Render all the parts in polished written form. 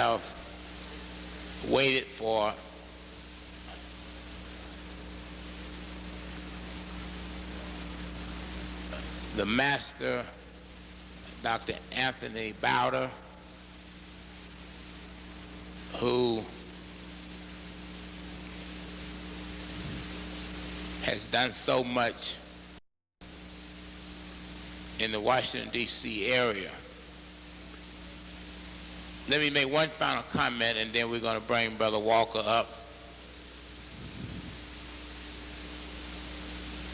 have waited for the master, Dr. Anthony Browder, who has done so much in the Washington, D.C. area. Let me make one final comment, and then we're going to bring Brother Walker up.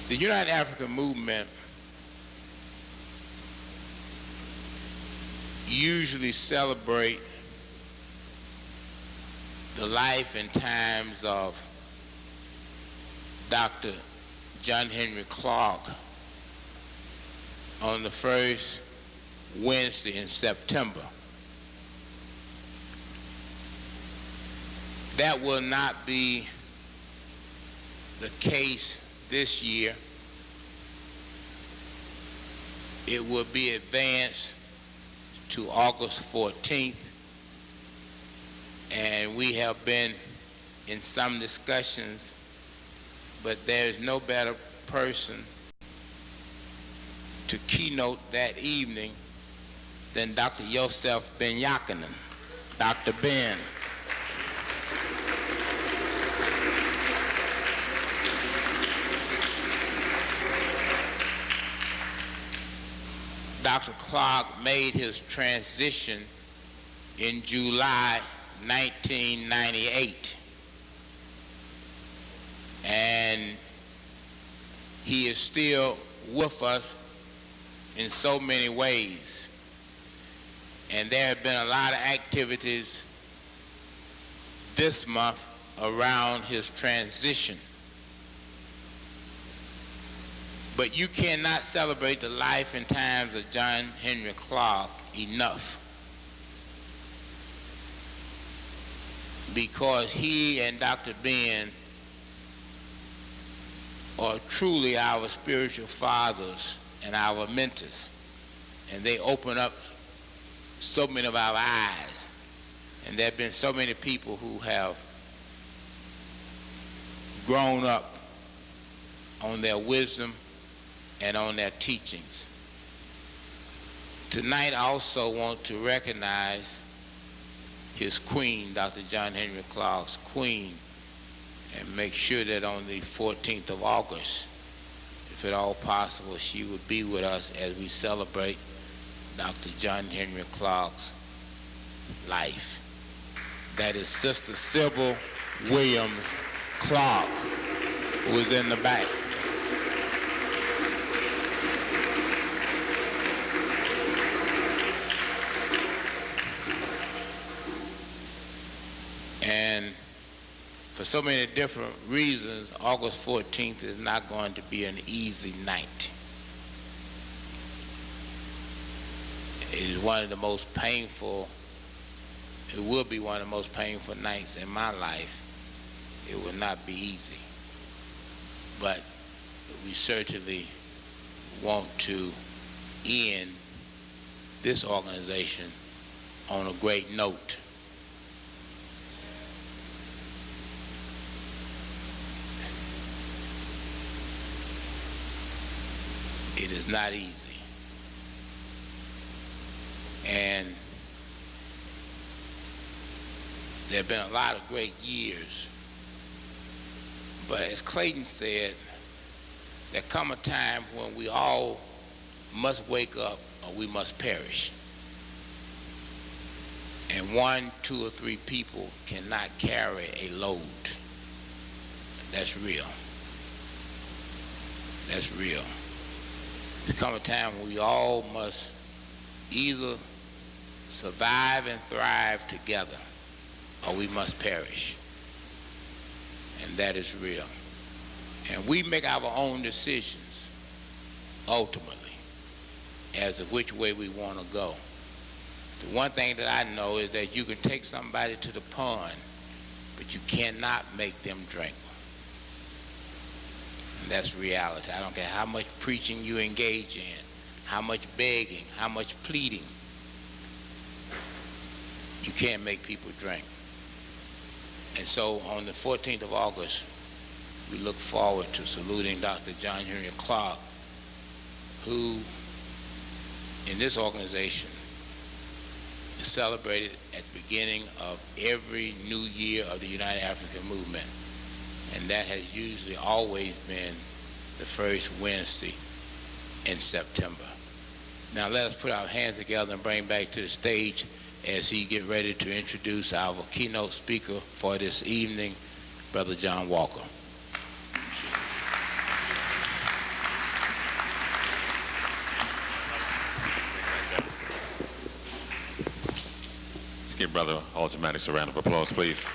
The United African Movement usually celebrate the life and times of Dr. John Henry Clark on the first Wednesday in September. That will not be the case this year. It will be advanced to August 14th, and we have been in some discussions, but there is no better person to keynote that evening than Dr. Yosef Ben Yakinen, Dr. Ben. Dr. Clark made his transition in July 1998. And he is still with us in so many ways. And there have been a lot of activities this month around his transition. But you cannot celebrate the life and times of John Henry Clark enough, because he and Dr. Ben are truly our spiritual fathers and our mentors, and they open up so many of our eyes. And there have been so many people who have grown up on their wisdom and on their teachings. Tonight I also want to recognize his queen, Dr. John Henry Clark's queen, and make sure that on the 14th of August, if at all possible, she would be with us as we celebrate Dr. John Henry Clark's life. That is Sister Sybil Williams Clark, who is in the back. And for so many different reasons, August 14th is not going to be an easy night. It is one of the most painful, it will be one of the most painful nights in my life. It will not be easy. But we certainly want to end this organization on a great note. It is not easy. And there have been a lot of great years. But as Clayton said, there come a time when we all must wake up or we must perish. And 1, 2, or 3 people cannot carry a load. That's real. That's real. There come a time when we all must either survive and thrive together, or we must perish. And that is real. And we make our own decisions, ultimately, as to which way we want to go. The one thing that I know is that you can take somebody to the pond, but you cannot make them drink. And that's reality. I don't care how much preaching you engage in, how much begging, how much pleading. you can't make people drink. And so on the 14th of August, we look forward to saluting Dr. John Henry Clark, who in this organization is celebrated at the beginning of every new year of the United African Movement. And that has usually always been the first Wednesday in September. Now let us put our hands together and bring back to the stage as he get ready to introduce our keynote speaker for this evening, Brother John Walker. Let's give Brother Ultimatic a round of applause, please.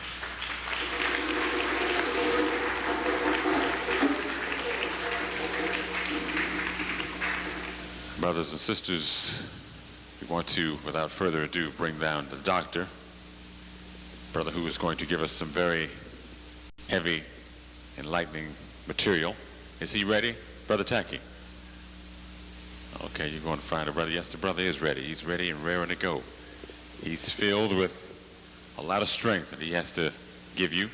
Brothers and sisters, we want to, without further ado, bring down the doctor, brother who is going to give us some very heavy, enlightening material. Is he ready? Brother Tacky? Okay, you're going to find a brother. Yes, the brother is ready. He's ready and raring to go. He's filled with a lot of strength that he has to give you.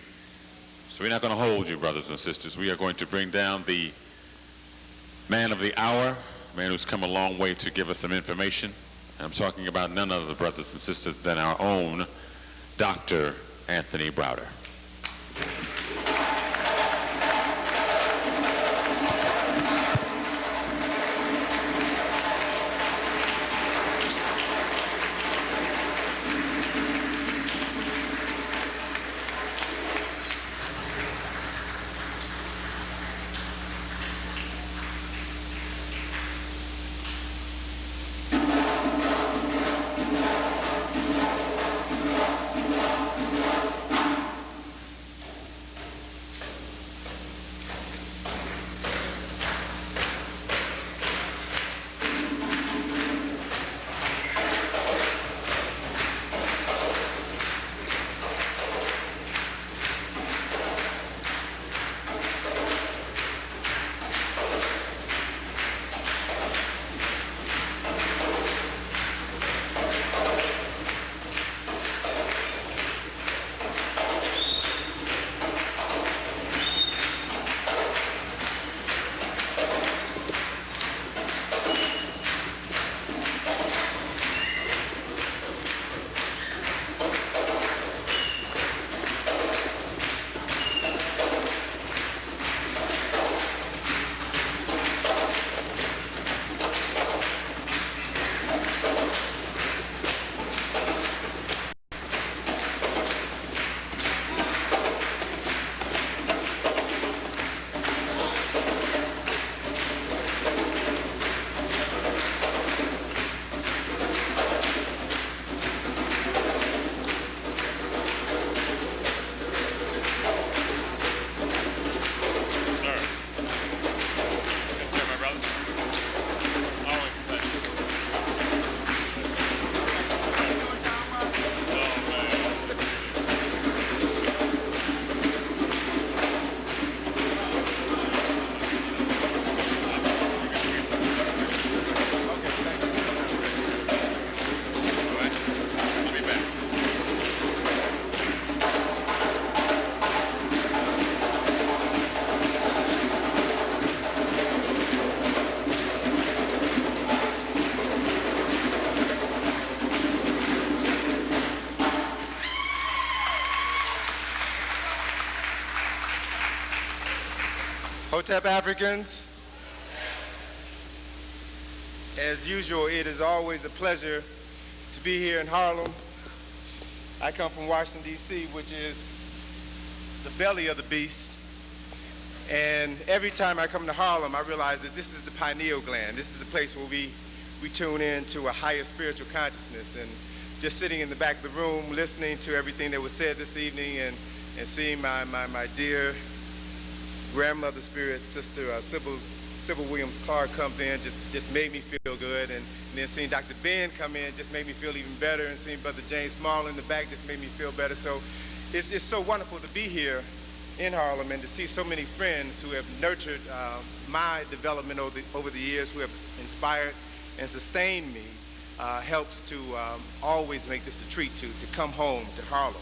So we're not going to hold you, brothers and sisters. We are going to bring down the man of the hour, man who's come a long way to give us some information. I'm talking about none other, brothers and sisters, than our own Dr. Anthony Browder. Hotep Africans, as usual, it is always a pleasure to be here in Harlem. I come from Washington, D.C., which is the belly of the beast. And every time I come to Harlem, I realize that this is the pineal gland. This is the place where we tune in to a higher spiritual consciousness. And just sitting in the back of the room, listening to everything that was said this evening and seeing my dear grandmother spirit, Sister Sybil Williams Clark comes in, just made me feel good. And then seeing Dr. Ben come in just made me feel even better. And seeing Brother James Small in the back just made me feel better. So it's just so wonderful to be here in Harlem and to see so many friends who have nurtured my development over the years, who have inspired and sustained me helps to always make this a treat to come home to Harlem.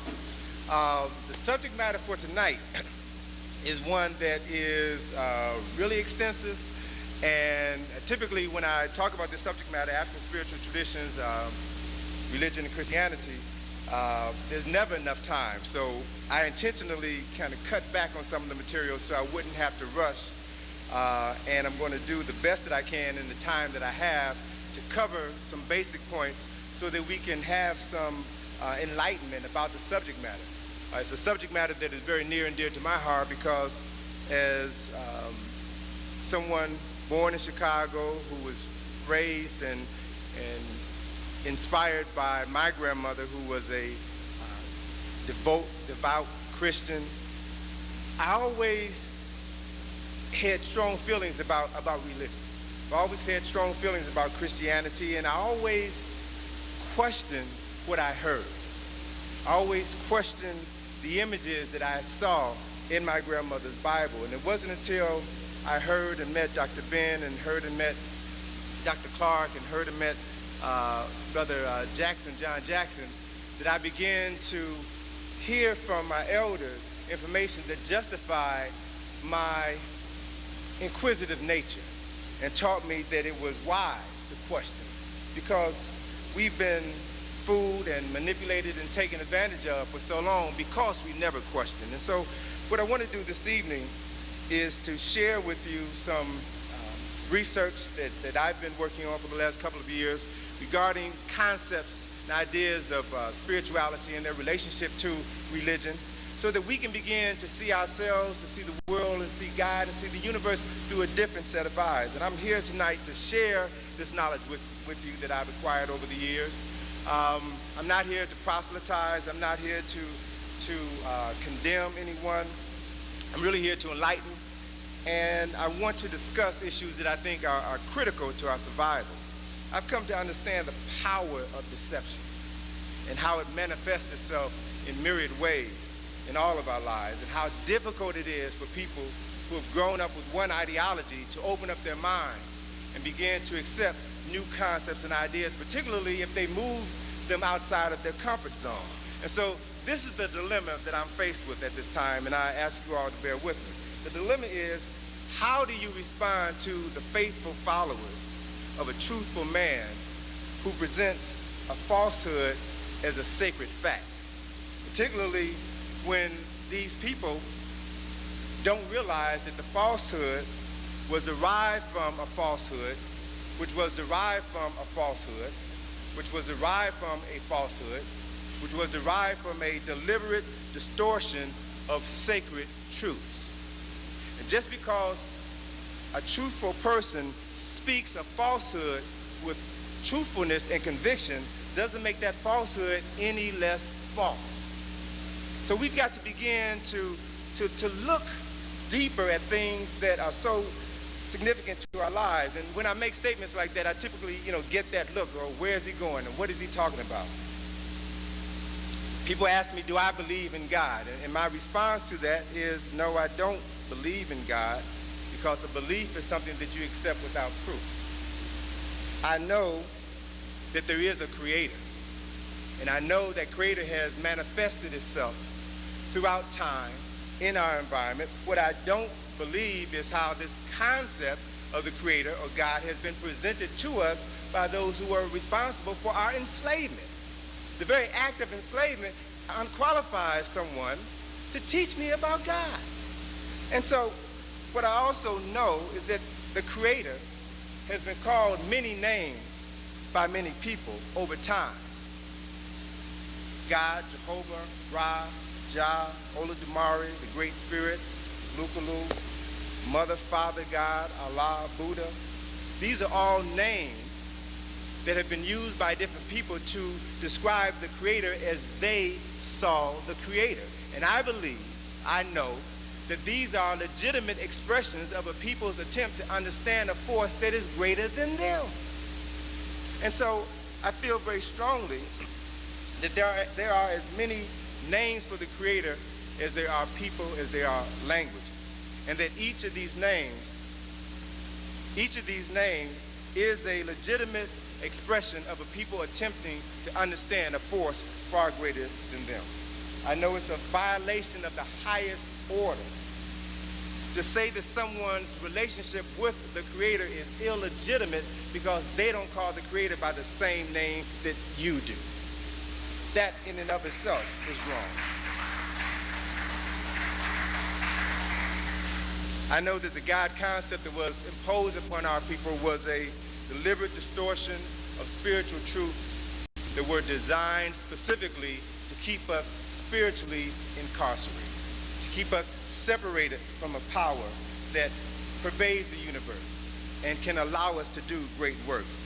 The subject matter for tonight is one that is really extensive, and typically when I talk about this subject matter, African spiritual traditions, religion and Christianity, there's never enough time. So I intentionally kind of cut back on some of the material so I wouldn't have to rush, and I'm going to do the best that I can in the time that I have to cover some basic points so that we can have some enlightenment about the subject matter. It's a subject matter that is very near and dear to my heart because as someone born in Chicago who was raised and inspired by my grandmother, who was a devout Christian, I always had strong feelings about religion. I always had strong feelings about Christianity, and I always questioned what I heard. I always questioned the images that I saw in my grandmother's Bible. And it wasn't until I heard and met Dr. Ben and heard and met Dr. Clark and heard and met Brother John Jackson, that I began to hear from my elders information that justified my inquisitive nature and taught me that it was wise to question, because we've been fooled and manipulated and taken advantage of for so long because we never questioned. And so what I want to do this evening is to share with you some research that I've been working on for the last couple of years regarding concepts and ideas of spirituality and their relationship to religion, so that we can begin to see ourselves, to see the world, and see God, and see the universe through a different set of eyes. And I'm here tonight to share this knowledge with you that I've acquired over the years. I'm not here to proselytize. I'm not here to condemn anyone. I'm really here to enlighten. And I want to discuss issues that I think are critical to our survival. I've come to understand the power of deception and how it manifests itself in myriad ways in all of our lives, and how difficult it is for people who have grown up with one ideology to open up their minds and begin to accept new concepts and ideas, particularly if they move them outside of their comfort zone. And so this is the dilemma that I'm faced with at this time, and I ask you all to bear with me. The dilemma is, how do you respond to the faithful followers of a truthful man who presents a falsehood as a sacred fact, particularly when these people don't realize that the falsehood was derived from a falsehood, which was derived from a falsehood, which was derived from a falsehood, which was derived from a deliberate distortion of sacred truths. And just because a truthful person speaks a falsehood with truthfulness and conviction doesn't make that falsehood any less false. So we've got to begin to look deeper at things that are so significant to our lives. And when I make statements like that, I typically, get that look, or where is he going, and what is he talking about? People ask me, do I believe in God? And my response to that is, no, I don't believe in God, because a belief is something that you accept without proof. I know that there is a creator, and I know that creator has manifested itself throughout time in our environment. What I don't believe is how this concept of the creator or God has been presented to us by those who are responsible for our enslavement. The very act of enslavement unqualifies someone to teach me about God. And so what I also know is that the creator has been called many names by many people over time. God, Jehovah, Ra, Jah, Olodumare, the Great Spirit, Lukalu, Mother, Father, God, Allah, Buddha. These are all names that have been used by different people to describe the creator as they saw the creator. And I believe, I know, that these are legitimate expressions of a people's attempt to understand a force that is greater than them. And so I feel very strongly that there are as many names for the creator as there are people, as there are languages. And that each of these names is a legitimate expression of a people attempting to understand a force far greater than them. I know it's a violation of the highest order to say that someone's relationship with the Creator is illegitimate because they don't call the Creator by the same name that you do. That in and of itself is wrong. I know that the God concept that was imposed upon our people was a deliberate distortion of spiritual truths that were designed specifically to keep us spiritually incarcerated, to keep us separated from a power that pervades the universe and can allow us to do great works.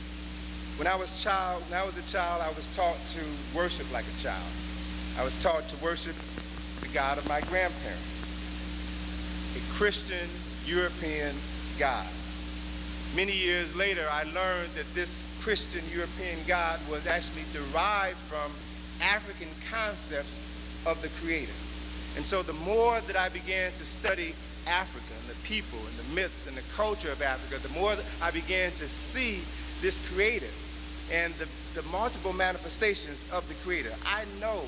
When I was a child, I was taught to worship like a child. I was taught to worship the God of my grandparents, a Christian, European God. Many years later, I learned that this Christian, European God was actually derived from African concepts of the Creator. And so the more that I began to study Africa and the people and the myths and the culture of Africa, the more that I began to see this Creator and the multiple manifestations of the Creator. I know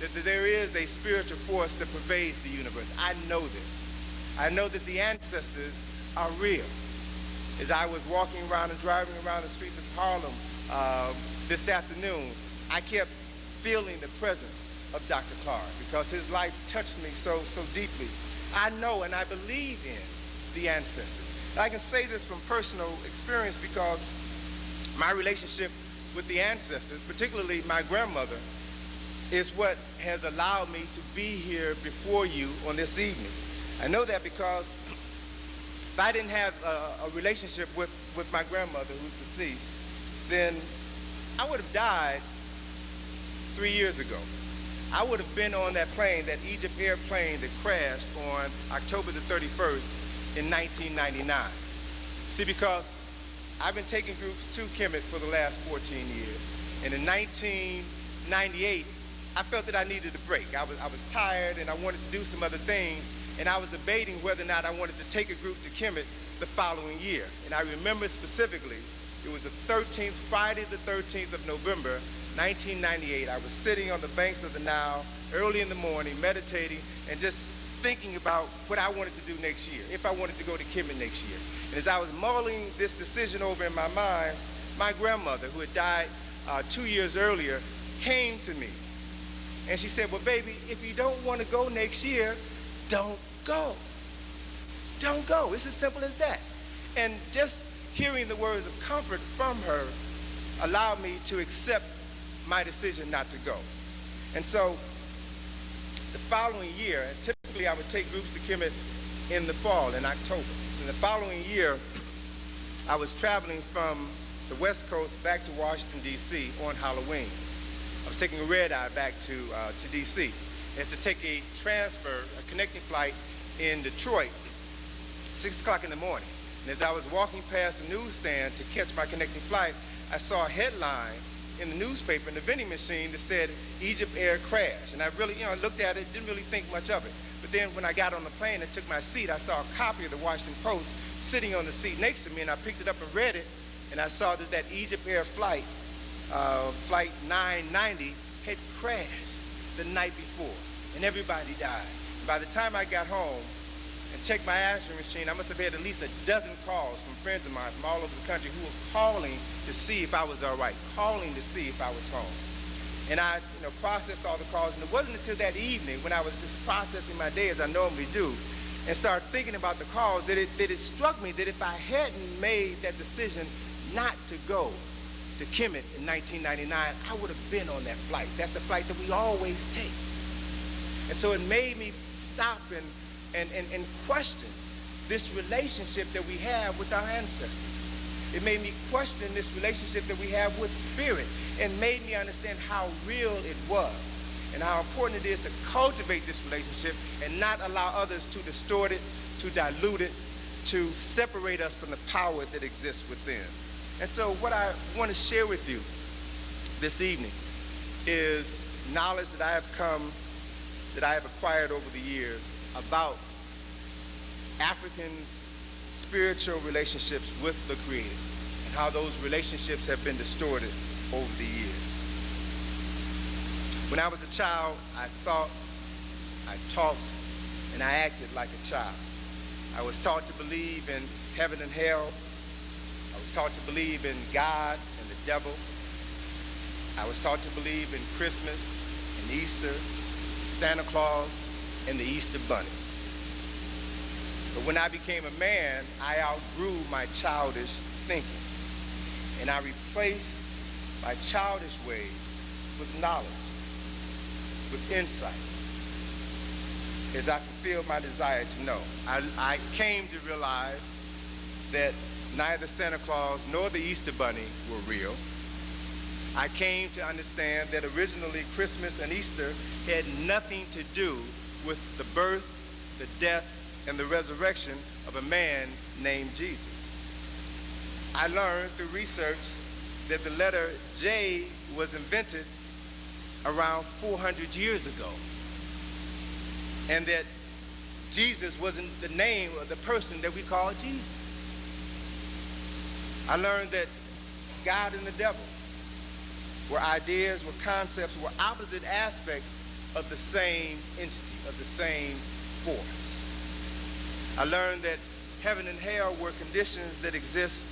that there is a spiritual force that pervades the universe. I know this. I know that the ancestors are real. As I was walking around and driving around the streets of Harlem this afternoon, I kept feeling the presence of Dr. Clark because his life touched me so deeply. I know and I believe in the ancestors. And I can say this from personal experience because my relationship with the ancestors, particularly my grandmother, is what has allowed me to be here before you on this evening. I know that because if I didn't have a relationship with my grandmother who's deceased, then I would have died 3 years ago. I would have been on that plane, that Egypt airplane that crashed on October the 31st in 1999. See, because I've been taking groups to Kemet for the last 14 years. And in 1998, I felt that I needed a break. I was tired and I wanted to do some other things. And I was debating whether or not I wanted to take a group to Kemet the following year. And I remember specifically, it was the 13th, Friday the 13th of November, 1998. I was sitting on the banks of the Nile early in the morning, meditating and just thinking about what I wanted to do next year, if I wanted to go to Kemet next year. And as I was mulling this decision over in my mind, my grandmother, who had died 2 years earlier, came to me. And she said, well, baby, if you don't want to go next year, don't go. Don't go. It's as simple as that. And just hearing the words of comfort from her allowed me to accept my decision not to go. And so the following year, typically I would take groups to Kemet in the fall, in October. In the following year, I was traveling from the West Coast back to Washington, D.C. on Halloween. I was taking a red eye back to D.C. and to take a transfer, a connecting flight in Detroit, 6 o'clock in the morning. And as I was walking past the newsstand to catch my connecting flight, I saw a headline in the newspaper, in the vending machine, that said, Egypt Air crash. And I really, looked at it, didn't really think much of it. But then when I got on the plane and took my seat, I saw a copy of the Washington Post sitting on the seat next to me, and I picked it up and read it, and I saw that Egypt Air flight, flight 990, had crashed the night before, and everybody died. And by the time I got home and checked my answering machine, I must have had at least a dozen calls from friends of mine from all over the country who were calling to see if I was all right, calling to see if I was home. And I processed all the calls, and it wasn't until that evening when I was just processing my day as I normally do and started thinking about the calls that it struck me that if I hadn't made that decision not to go to Kemet in 1999, I would have been on that flight. That's the flight that we always take. And so it made me stop and question this relationship that we have with our ancestors. It made me question this relationship that we have with spirit, and made me understand how real it was and how important it is to cultivate this relationship and not allow others to distort it, to dilute it, to separate us from the power that exists within. And so what I want to share with you this evening is knowledge that I have acquired over the years about Africans' spiritual relationships with the Creator, and how those relationships have been distorted over the years. When I was a child, I thought, I talked, and I acted like a child. I was taught to believe in heaven and hell. I was taught to believe in God and the devil. I was taught to believe in Christmas and Easter, Santa Claus, and the Easter Bunny. But when I became a man, I outgrew my childish thinking, and I replaced my childish ways with knowledge, with insight, as I fulfilled my desire to know. I came to realize that neither Santa Claus nor the Easter Bunny were real. I came to understand that originally Christmas and Easter had nothing to do with the birth, the death, and the resurrection of a man named Jesus. I learned through research that the letter J was invented around 400 years ago, and that Jesus wasn't the name of the person that we call Jesus. I learned that God and the devil were ideas, were concepts, were opposite aspects of the same entity, of the same force. I learned that heaven and hell were conditions that exist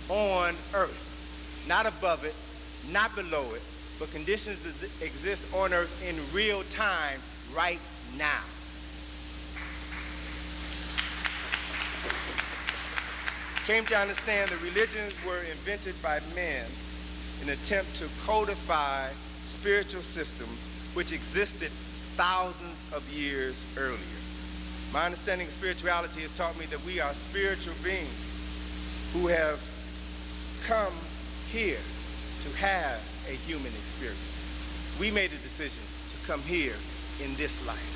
on earth, not above it, not below it, but conditions that exist on earth in real time right now. Came to understand that religions were invented by men in an attempt to codify spiritual systems which existed thousands of years earlier. My understanding of spirituality has taught me that we are spiritual beings who have come here to have a human experience. We made a decision to come here in this life.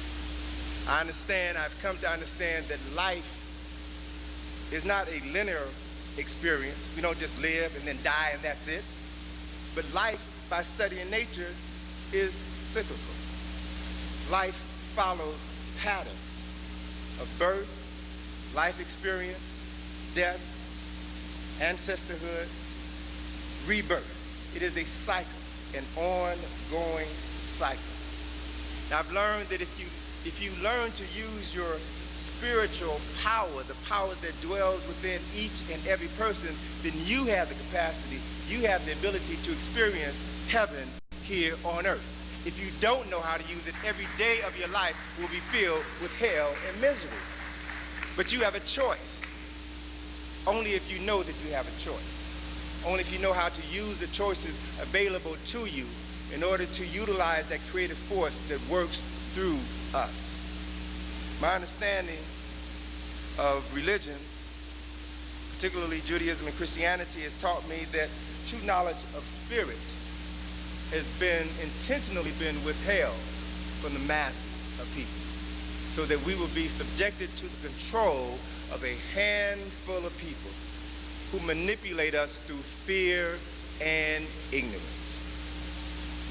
I've come to understand that life is not a linear experience. We don't just live and then die and that's it. But life, by studying nature, is cyclical. Life follows patterns of birth, life experience, death, ancestorhood, rebirth. It is a cycle, an ongoing cycle. Now I've learned that if you learn to use your spiritual power, the power that dwells within each and every person, then you have the capacity, you have the ability to experience heaven here on earth. If you don't know how to use it, every day of your life will be filled with hell and misery. But you have a choice. Only if you know that you have a choice. Only if you know how to use the choices available to you in order to utilize that creative force that works through us. My understanding of religions, particularly Judaism and Christianity, has taught me that true knowledge of spirit has intentionally been withheld from the masses of people, so that we will be subjected to the control of a handful of people who manipulate us through fear and ignorance.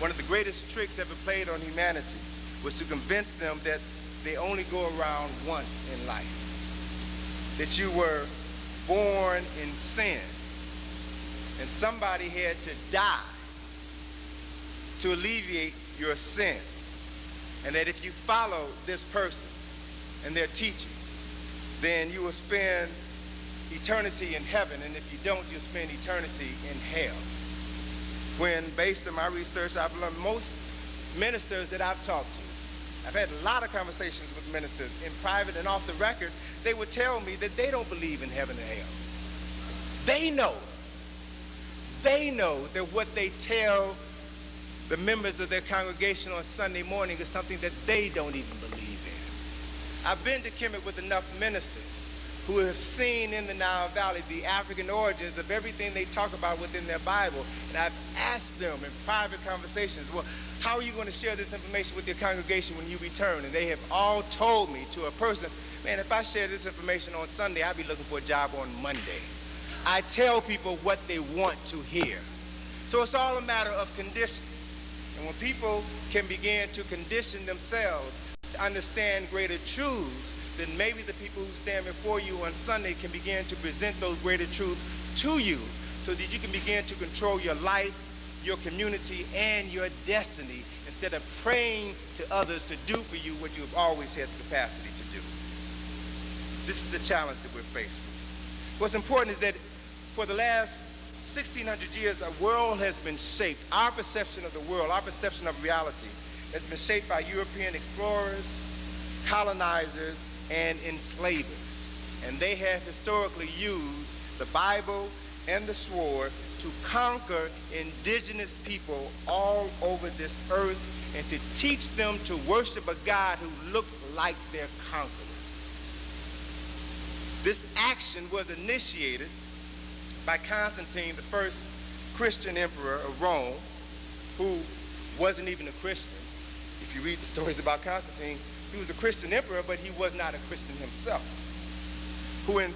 One of the greatest tricks ever played on humanity was to convince them that they only go around once in life, that you were born in sin, and somebody had to die to alleviate your sin, and that if you follow this person and their teachings, then you will spend eternity in heaven, and if you don't, you'll spend eternity in hell. When, based on my research, I've learned most ministers that I've talked to, I've had a lot of conversations with ministers in private and off the record, they would tell me that they don't believe in heaven and hell. They know that what they tell the members of their congregation on Sunday morning is something that they don't even believe in. I've been to Kemet with enough ministers who have seen in the Nile Valley the African origins of everything they talk about within their Bible, and I've asked them in private conversations, well, how are you going to share this information with your congregation when you return? And they have all told me to a person, man, if I share this information on Sunday, I'll be looking for a job on Monday. I tell people what they want to hear. So it's all a matter of conditioning. And when people can begin to condition themselves to understand greater truths, then maybe the people who stand before you on Sunday can begin to present those greater truths to you so that you can begin to control your life, your community, and your destiny instead of praying to others to do for you what you've always had the capacity to do. This is the challenge that we're faced with. What's important is that for the last 1,600 years, a world has been shaped. Our perception of the world, our perception of reality has been shaped by European explorers, colonizers, and enslavers. And they have historically used the Bible and the sword to conquer indigenous people all over this earth and to teach them to worship a God who looked like their conquerors. This action was initiated by Constantine, the first Christian emperor of Rome, who wasn't even a Christian. If you read the stories about Constantine, he was a Christian emperor, but he was not a Christian himself, who in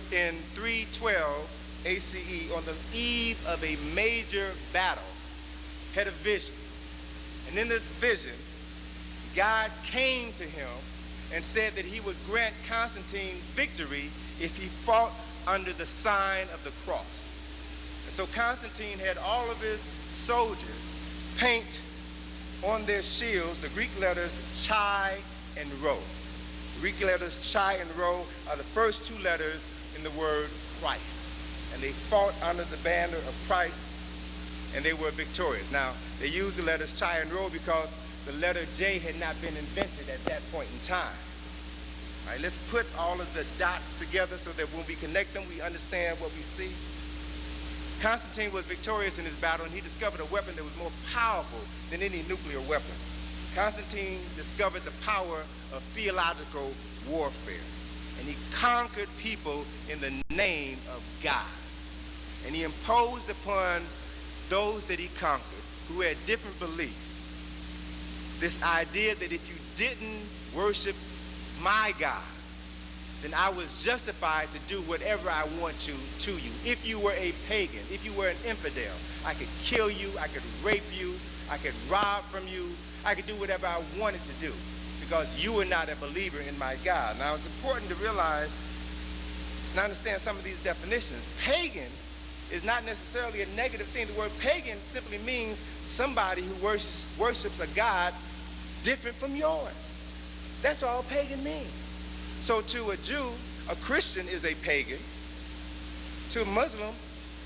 312 ACE, on the eve of a major battle, had a vision. And in this vision, God came to him and said that he would grant Constantine victory if he fought under the sign of the cross. And so Constantine had all of his soldiers paint on their shields the Greek letters chi and rho. The Greek letters chi and rho are the first two letters in the word Christ. And they fought under the banner of Christ, and they were victorious. Now, they used the letters chi and rho because the letter J had not been invented at that point in time. All right, let's put all of the dots together so that when we connect them, we understand what we see. Constantine was victorious in his battle, and he discovered a weapon that was more powerful than any nuclear weapon. Constantine discovered the power of theological warfare, and he conquered people in the name of God. And he imposed upon those that he conquered, who had different beliefs, this idea that if you didn't worship my God, then I was justified to do whatever I want to you. If you were a pagan, if you were an infidel, I could kill you, I could rape you, I could rob from you, I could do whatever I wanted to do because you were not a believer in my God. Now, it's important to realize and understand some of these definitions. Pagan is not necessarily a negative thing. The word pagan simply means somebody who worships a God different from yours. That's all pagan means. So to a Jew, a Christian is a pagan. To a Muslim,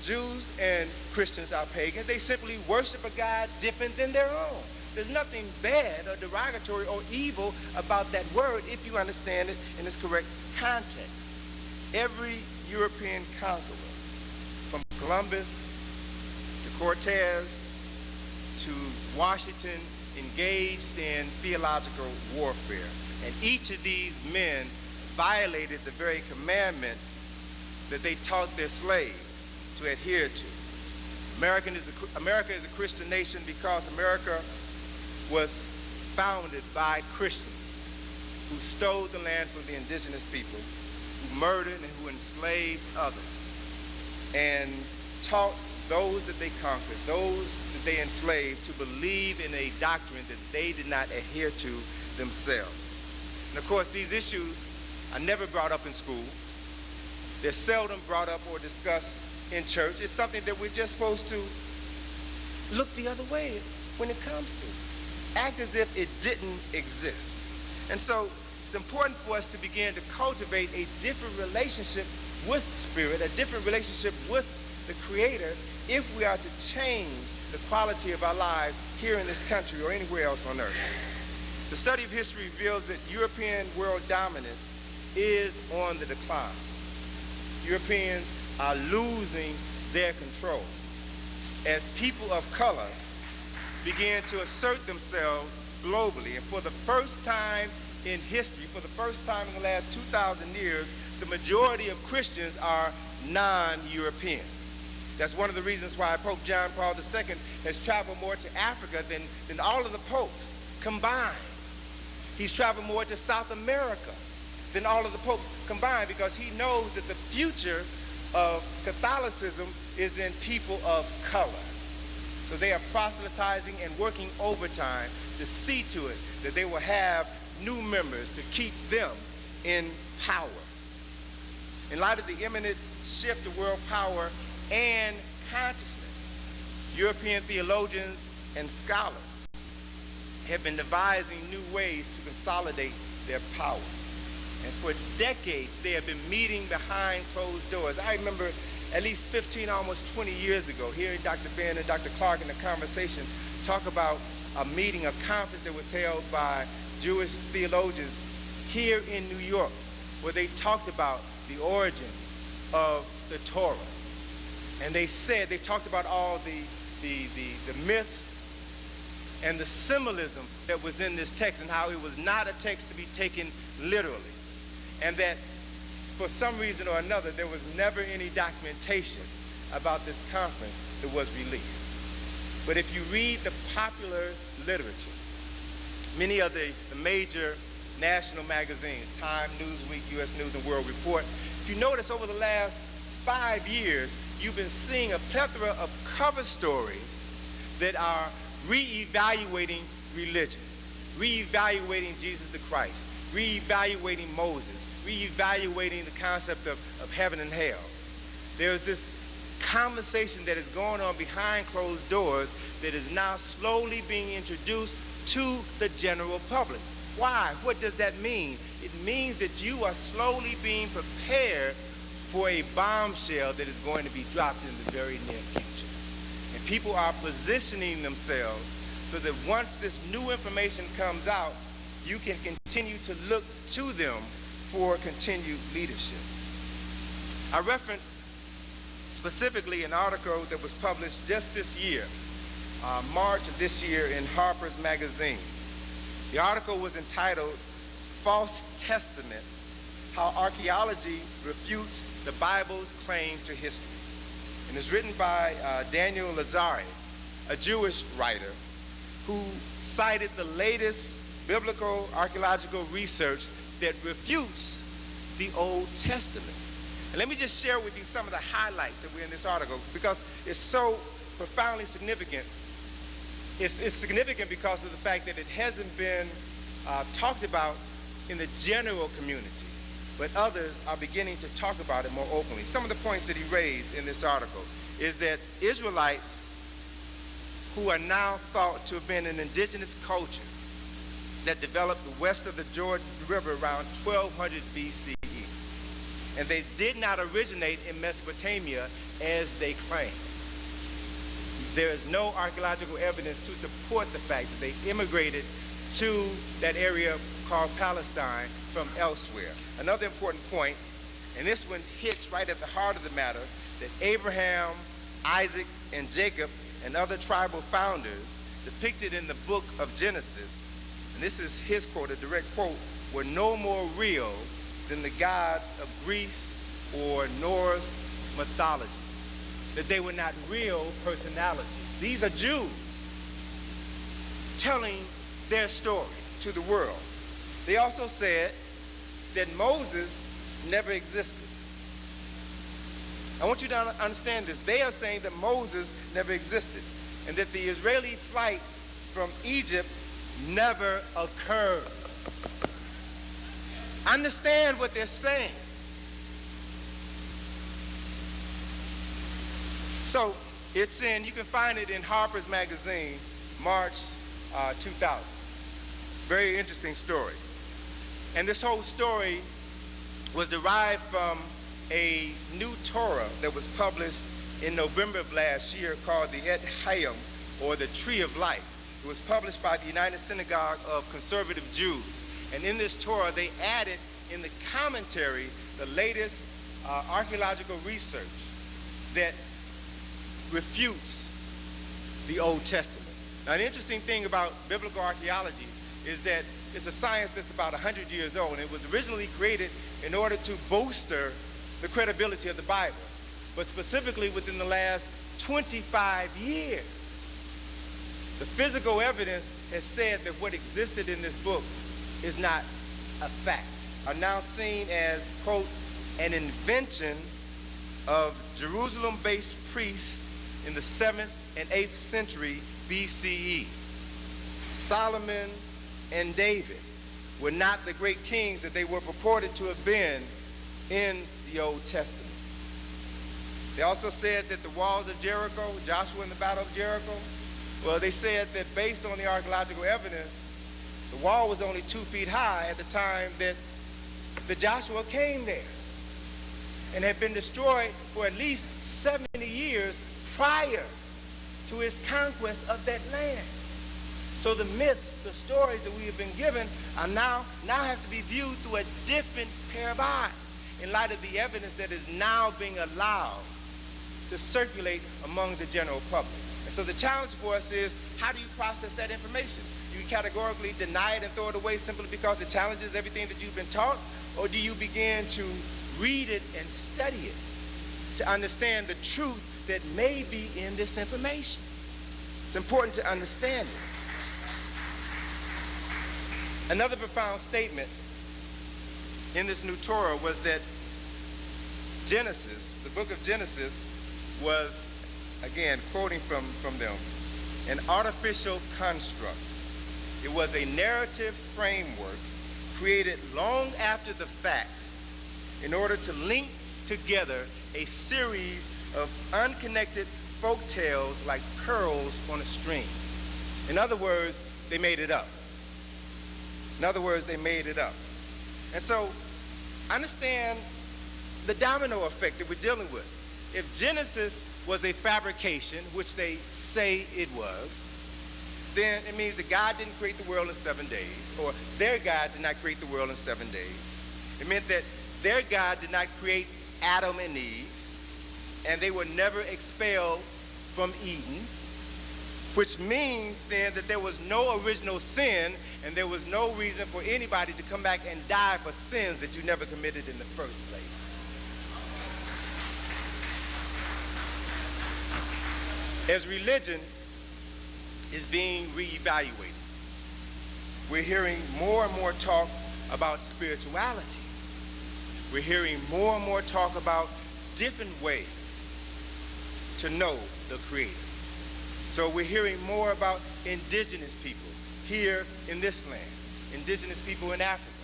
Jews and Christians are pagan. They simply worship a God different than their own. There's nothing bad or derogatory or evil about that word if you understand it in its correct context. Every European conqueror, from Columbus to Cortez to Washington, engaged in theological warfare. And each of these men violated the very commandments that they taught their slaves to adhere to. America is a Christian nation because America was founded by Christians who stole the land from the indigenous people, who murdered and who enslaved others, and taught those that they conquered, those that they enslaved, to believe in a doctrine that they did not adhere to themselves. And of course, these issues are never brought up in school. They're seldom brought up or discussed in church. It's something that we're just supposed to look the other way when it comes to. Act as if it didn't exist. And so it's important for us to begin to cultivate a different relationship with Spirit, a different relationship with the Creator, if we are to change the quality of our lives here in this country or anywhere else on earth. The study of history reveals that European world dominance is on the decline. Europeans are losing their control as people of color begin to assert themselves globally. And for the first time in history, for the first time in the last 2,000 years, the majority of Christians are non-European. That's one of the reasons why Pope John Paul II has traveled more to Africa than all of the popes combined. He's traveled more to South America than all of the popes combined because he knows that the future of Catholicism is in people of color. So they are proselytizing and working overtime to see to it that they will have new members to keep them in power. In light of the imminent shift of world power and consciousness, European theologians and scholars have been devising new ways to consolidate their power. And for decades, they have been meeting behind closed doors. I remember at least 15, almost 20 years ago, hearing Dr. Ben and Dr. Clark in a conversation talk about a meeting, a conference that was held by Jewish theologians here in New York, where they talked about the origins of the Torah. And they talked about all the myths and the symbolism that was in this text and how it was not a text to be taken literally. And that for some reason or another, there was never any documentation about this conference that was released. But if you read the popular literature, many of the major national magazines, Time, Newsweek, U.S. News and World Report, if you notice over the last 5 years, you've been seeing a plethora of cover stories that are re-evaluating religion, re-evaluating Jesus the Christ, re-evaluating Moses, re-evaluating the concept of heaven and hell. There's this conversation that is going on behind closed doors that is now slowly being introduced to the general public. Why? What does that mean? It means that you are slowly being prepared for a bombshell that is going to be dropped in the very near future. And people are positioning themselves so that once this new information comes out, you can continue to look to them for continued leadership. I reference specifically an article that was published just this year, March of this year in Harper's Magazine. The article was entitled, False Testament, How Archaeology Refutes the Bible's Claim to History. And it's written by Daniel Lazari, a Jewish writer who cited the latest biblical archaeological research that refutes the Old Testament. And let me just share with you some of the highlights that were in this article because it's so profoundly significant. It's significant because of the fact that it hasn't been talked about in the general community, but others are beginning to talk about it more openly. Some of the points that he raised in this article is that Israelites who are now thought to have been an indigenous culture that developed west of the Jordan River around 1200 BCE. And they did not originate in Mesopotamia as they claim. There is no archaeological evidence to support the fact that they immigrated to that area called Palestine from elsewhere. Another important point, and this one hits right at the heart of the matter, that Abraham, Isaac, and Jacob and other tribal founders depicted in the book of Genesis, and this is his quote, a direct quote, were no more real than the gods of Greece or Norse mythology. That they were not real personalities. These are Jews telling their story to the world. They also said that Moses never existed. I want you to understand this. They are saying that Moses never existed and that the Israeli flight from Egypt never occurred. Understand what they're saying. So it's you can find it in Harper's Magazine, March 2000. Very interesting story. And this whole story was derived from a new Torah that was published in November of last year called the Et Hayim, or the Tree of Life. It was published by the United Synagogue of Conservative Jews. And in this Torah, they added in the commentary the latest archaeological research that refutes the Old Testament. Now, an interesting thing about biblical archaeology is that it's a science that's about 100 years old, and it was originally created in order to bolster the credibility of the Bible, but specifically within the last 25 years. The physical evidence has said that what existed in this book is not a fact, are now seen as, quote, an invention of Jerusalem-based priests in the 7th and 8th century BCE. Solomon and David were not the great kings that they were purported to have been in the Old Testament. They also said that the walls of Jericho, Joshua in the Battle of Jericho, well, they said that based on the archaeological evidence, the wall was only 2 feet high at the time that the Joshua came there, and had been destroyed for at least 70 years prior to his conquest of that land. So the myths, the stories that we have been given are now have to be viewed through a different pair of eyes in light of the evidence that is now being allowed to circulate among the general public. And so the challenge for us is, how do you process that information? Do you categorically deny it and throw it away simply because it challenges everything that you've been taught? Or do you begin to read it and study it to understand the truth that may be in this information? It's important to understand it. Another profound statement in this new Torah was that Genesis, the book of Genesis, was, again, quoting from them, an artificial construct. It was a narrative framework created long after the facts in order to link together a series of unconnected folk tales like pearls on a string. In other words, they made it up. In other words, they made it up. And so, understand the domino effect that we're dealing with. If Genesis was a fabrication, which they say it was, then it means that God didn't create the world in 7 days, or their God did not create the world in 7 days. It meant that their God did not create Adam and Eve, and they were never expelled from Eden, which means then that there was no original sin, and there was no reason for anybody to come back and die for sins that you never committed in the first place. As religion is being reevaluated, we're hearing more and more talk about spirituality. We're hearing more and more talk about different ways to know the Creator. So we're hearing more about indigenous people here in this land, indigenous people in Africa,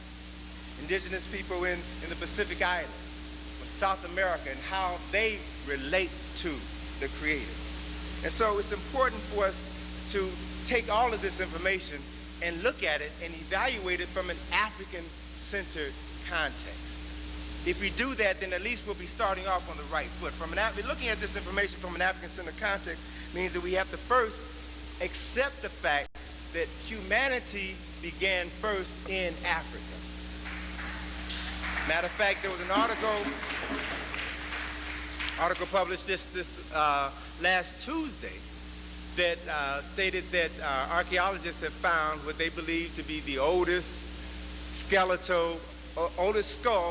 indigenous people in the Pacific Islands, South America, and how they relate to the Creator. And so it's important for us to take all of this information and look at it and evaluate it from an African-centered context. If we do that, then at least we'll be starting off on the right foot. Looking at this information from an African-centered context means that we have to first accept the fact that humanity began first in Africa. Matter of fact, there was an article published just this last Tuesday that stated that archaeologists have found what they believe to be the oldest skull,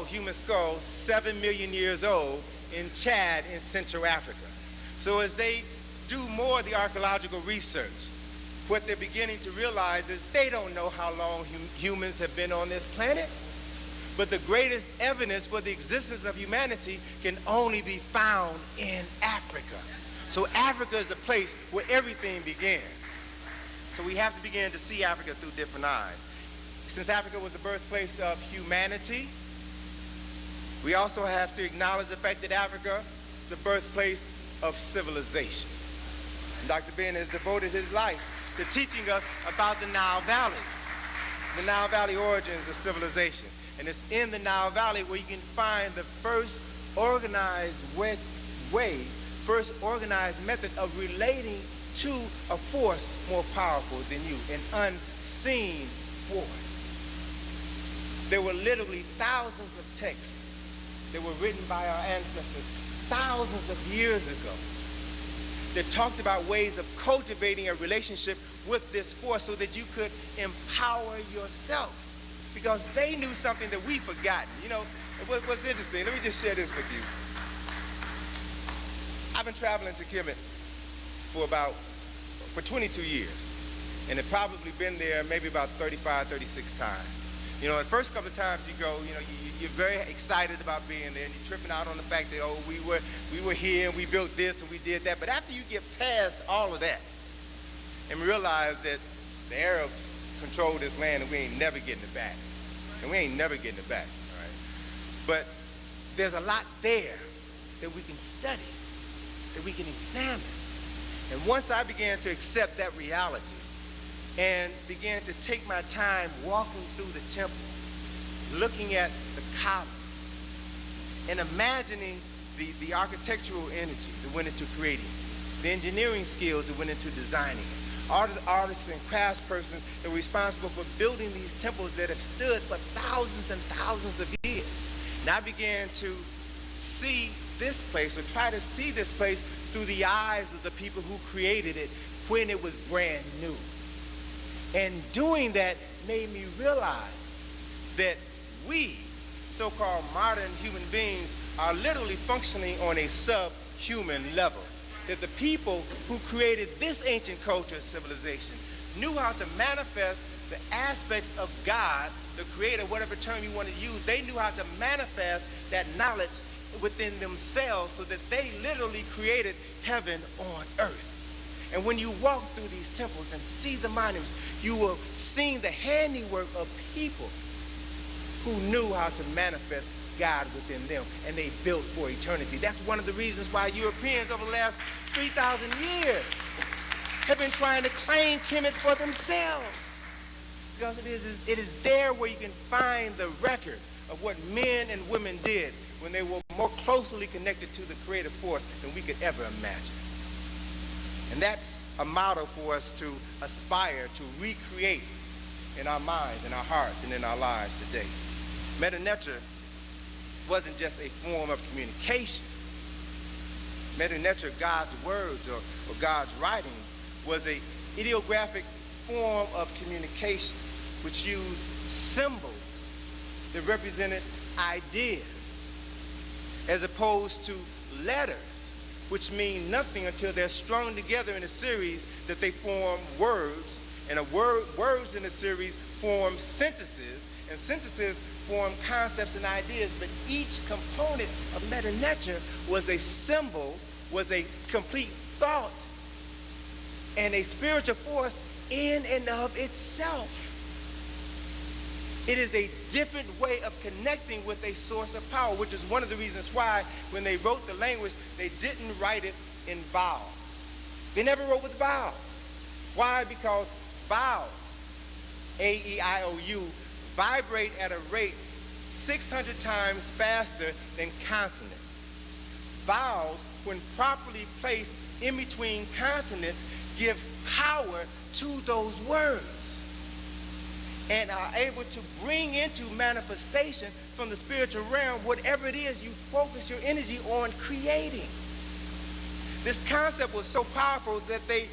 human skull, 7 million years old in Chad in Central Africa. So as they do more of the archaeological research, what they're beginning to realize is they don't know how long humans have been on this planet, but the greatest evidence for the existence of humanity can only be found in Africa. So Africa is the place where everything begins. So we have to begin to see Africa through different eyes. Since Africa was the birthplace of humanity, we also have to acknowledge the fact that Africa is the birthplace of civilization. And Dr. Ben has devoted his life to teaching us about the Nile Valley origins of civilization. And it's in the Nile Valley where you can find the first organized first organized method of relating to a force more powerful than you, an unseen force. There were literally thousands of texts that were written by our ancestors thousands of years ago that talked about ways of cultivating a relationship with this force so that you could empower yourself, because they knew something that we've forgotten. You know, what's interesting, let me just share this with you. I've been traveling to Kemet for 22 years, and have probably been there maybe about 35, 36 times. You know, the first couple of times you go, you know, you're very excited about being there, and you're tripping out on the fact that, oh, we were here and we built this and we did that. But after you get past all of that and realize that the Arabs control this land and we ain't never getting it back, all right? But there's a lot there that we can study. that we can examine. And once I began to accept that reality and began to take my time walking through the temples, looking at the columns, and imagining the architectural energy that went into creating it, the engineering skills that went into designing it, artists and craftspersons that were responsible for building these temples that have stood for thousands and thousands of years. And I began to see this place, or try to see this place through the eyes of the people who created it when it was brand new. And doing that made me realize that we, so-called modern human beings, are literally functioning on a subhuman level. That the people who created this ancient culture and civilization knew how to manifest the aspects of God, the creator, whatever term you want to use. They knew how to manifest that knowledge within themselves so that they literally created heaven on earth. And when you walk through these temples and see the monuments, you will see the handiwork of people who knew how to manifest God within them, and they built for eternity. That's one of the reasons why Europeans over the last 3,000 years have been trying to claim Kemet for themselves. Because it is there where you can find the record of what men and women did when they were more closely connected to the creative force than we could ever imagine. And that's a model for us to aspire to recreate in our minds, in our hearts, and in our lives today. Medú Netcher wasn't just a form of communication. Medú Netcher, God's words or God's writings, was an ideographic form of communication which used symbols that represented ideas as opposed to letters, which mean nothing until they're strung together in a series that they form words, and words in a series form sentences, and sentences form concepts and ideas. But each component of Medú Netcher was a symbol, was a complete thought, and a spiritual force in and of itself. It is a different way of connecting with a source of power, which is one of the reasons why when they wrote the language, they didn't write it in vowels. They never wrote with vowels. Why? Because vowels, A-E-I-O-U, vibrate at a rate 600 times faster than consonants. Vowels, when properly placed in between consonants, give power to those words and are able to bring into manifestation from the spiritual realm whatever it is you focus your energy on creating. This concept was so powerful that they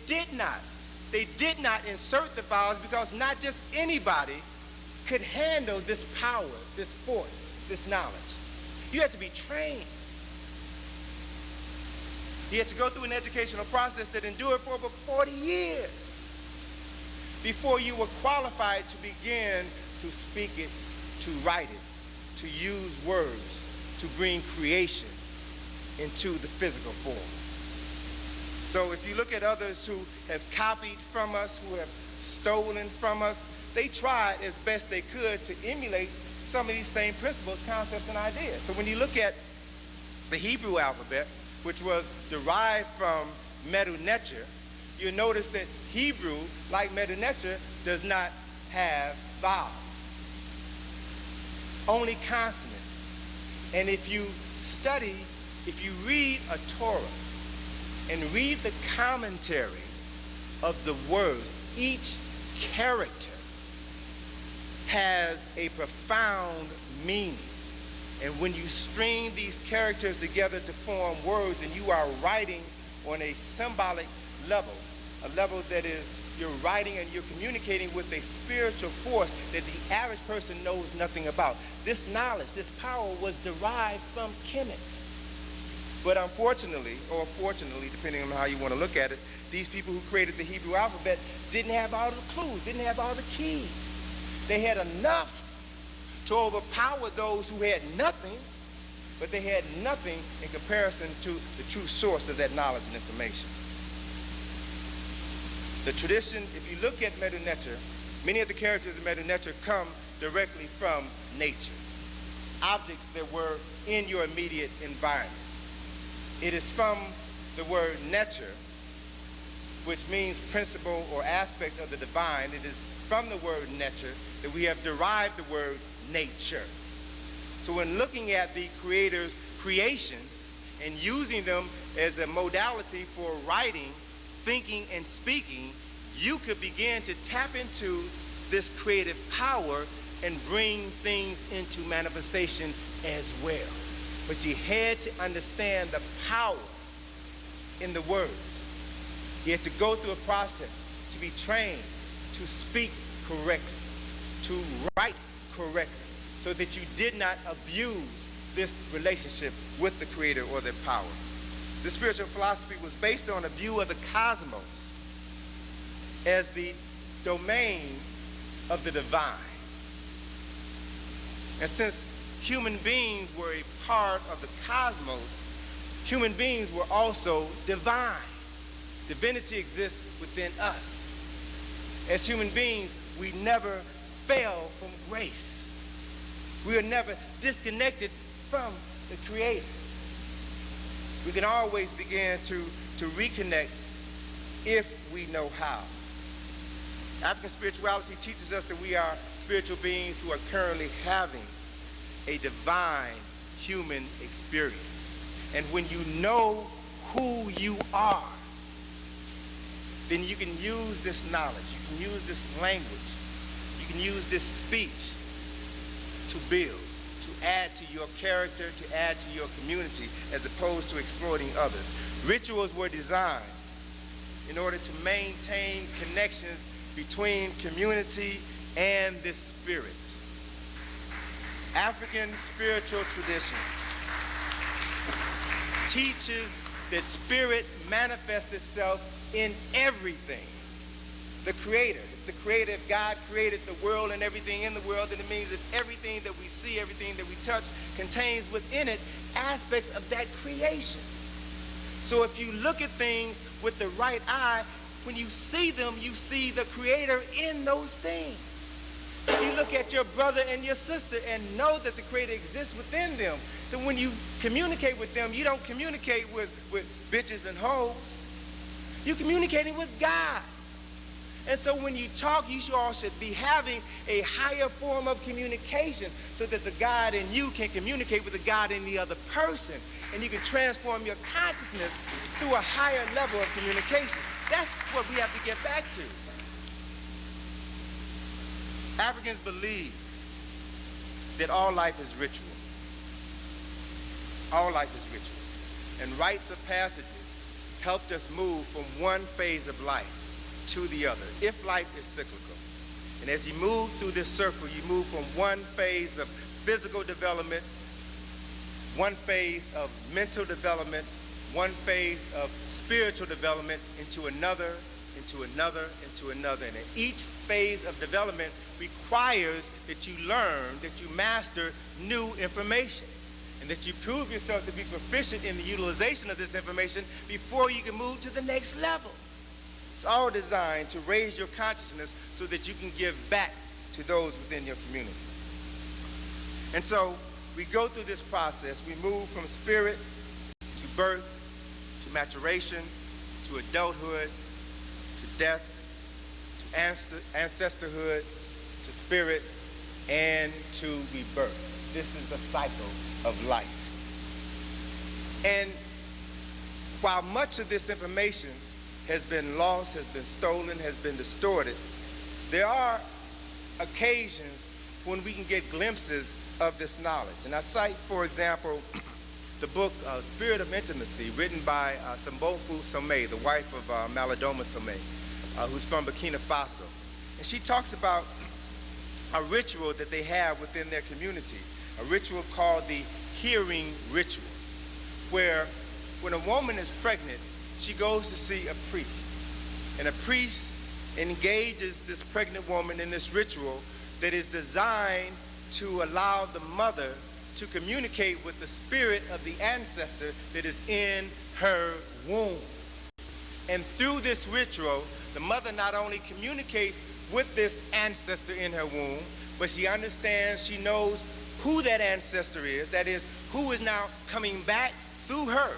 did not insert the vowels, because not just anybody could handle this power, this force, this knowledge. You had to be trained. You had to go through an educational process that endured for over 40 years before you were qualified to begin to speak it, to write it, to use words, to bring creation into the physical form. So if you look at others who have copied from us, who have stolen from us, they tried as best they could to emulate some of these same principles, concepts, and ideas. So when you look at the Hebrew alphabet, which was derived from Medú Netcher, you'll notice that Hebrew, like Medú Netcher, does not have vowels, only consonants. And if you study, if you read a Torah and read the commentary of the words, each character has a profound meaning. And when you string these characters together to form words, and you are writing on a symbolic level, a level that is, you're writing and you're communicating with a spiritual force that the average person knows nothing about. This knowledge, this power was derived from Kemet. But unfortunately, or fortunately, depending on how you want to look at it, these people who created the Hebrew alphabet didn't have all the clues, didn't have all the keys. They had enough to overpower those who had nothing, but they had nothing in comparison to the true source of that knowledge and information. The tradition, if you look at Medú Netcher, many of the characters in Medú Netcher come directly from nature, objects that were in your immediate environment. It is from the word Netcher, which means principle or aspect of the divine. It is from the word Netcher that we have derived the word nature. So when looking at the Creator's creations and using them as a modality for writing, thinking, and speaking, you could begin to tap into this creative power and bring things into manifestation as well. But you had to understand the power in the words. You had to go through a process to be trained to speak correctly, to write correctly, so that you did not abuse this relationship with the Creator or their power. The spiritual philosophy was based on a view of the cosmos as the domain of the divine. And since human beings were a part of the cosmos, human beings were also divine. Divinity exists within us. As human beings, we never fell from grace. We are never disconnected from the Creator. We can always begin to reconnect if we know how. African spirituality teaches us that we are spiritual beings who are currently having a divine human experience. And when you know who you are, then you can use this knowledge, you can use this language, you can use this speech to build, to add to your character, to add to your community, as opposed to exploiting others. Rituals were designed in order to maintain connections between community and this spirit. African spiritual traditions teaches that spirit manifests itself in everything. The Creator, if the Creator, if God created the world and everything in the world, then it means that everything that we see, everything that we touch, contains within it aspects of that creation. So if you look at things with the right eye, when you see them, you see the Creator in those things. If you look at your brother and your sister and know that the Creator exists within them, then when you communicate with them, you don't communicate with bitches and hoes. You're communicating with God. And so when you talk, you all should be having a higher form of communication so that the God in you can communicate with the God in the other person. And you can transform your consciousness through a higher level of communication. That's what we have to get back to. Africans believe that all life is ritual. All life is ritual. And rites of passages helped us move from one phase of life to the other, if life is cyclical. And as you move through this circle, you move from one phase of physical development, one phase of mental development, one phase of spiritual development into another, into another, into another. And each phase of development requires that you learn, that you master new information, and that you prove yourself to be proficient in the utilization of this information before you can move to the next level. It's all designed to raise your consciousness so that you can give back to those within your community. And so we go through this process. We move from spirit to birth, to maturation, to adulthood, to death, to ancestorhood, to spirit, and to rebirth. This is the cycle of life. And while much of this information has been lost, has been stolen, has been distorted, there are occasions when we can get glimpses of this knowledge. And I cite, for example, the book Spirit of Intimacy, written by Sambofu Somé, the wife of Malidoma Somé, who's from Burkina Faso. And she talks about a ritual that they have within their community, a ritual called the hearing ritual, where when a woman is pregnant, she goes to see a priest. And a priest engages this pregnant woman in this ritual that is designed to allow the mother to communicate with the spirit of the ancestor that is in her womb. And through this ritual, the mother not only communicates with this ancestor in her womb, but she understands, she knows who that ancestor is, that is, who is now coming back through her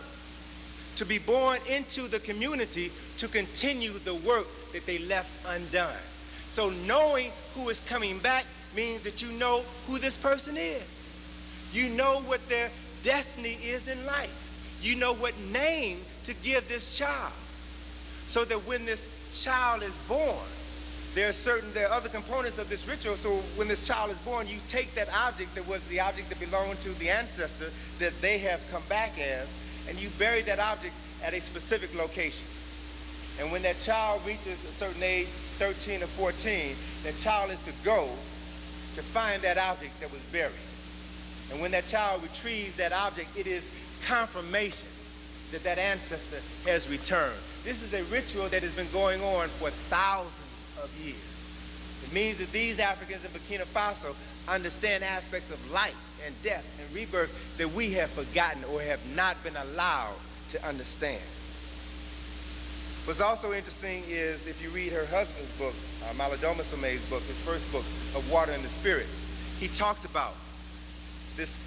to be born into the community to continue the work that they left undone. So knowing who is coming back means that you know who this person is. You know what their destiny is in life. You know what name to give this child. So that when this child is born, there are other components of this ritual. So when this child is born, you take that object that was the object that belonged to the ancestor that they have come back as, and you bury that object at a specific location. And when that child reaches a certain age, 13 or 14, that child is to go to find that object that was buried. And when that child retrieves that object, it is confirmation that that ancestor has returned. This is a ritual that has been going on for thousands of years. It means that these Africans in Burkina Faso understand aspects of life and death and rebirth that we have forgotten or have not been allowed to understand. What's also interesting is if you read her husband's book, Medú Netcher's book, his first book, Of Water and the Spirit, he talks about this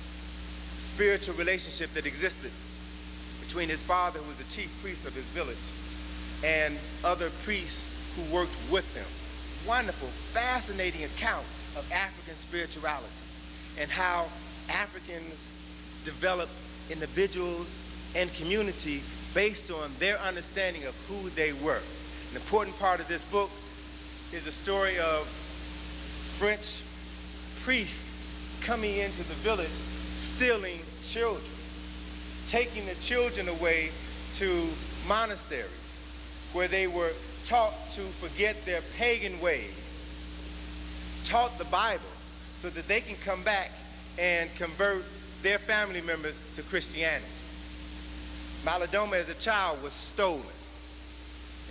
spiritual relationship that existed between his father, who was the chief priest of his village, and other priests who worked with him. Wonderful, fascinating account of African spirituality and how Africans develop individuals and community based on their understanding of who they were. An important part of this book is the story of French priests coming into the village, stealing children, taking the children away to monasteries where they were taught to forget their pagan ways, taught the Bible so that they can come back and convert their family members to Christianity. Medú as a child was stolen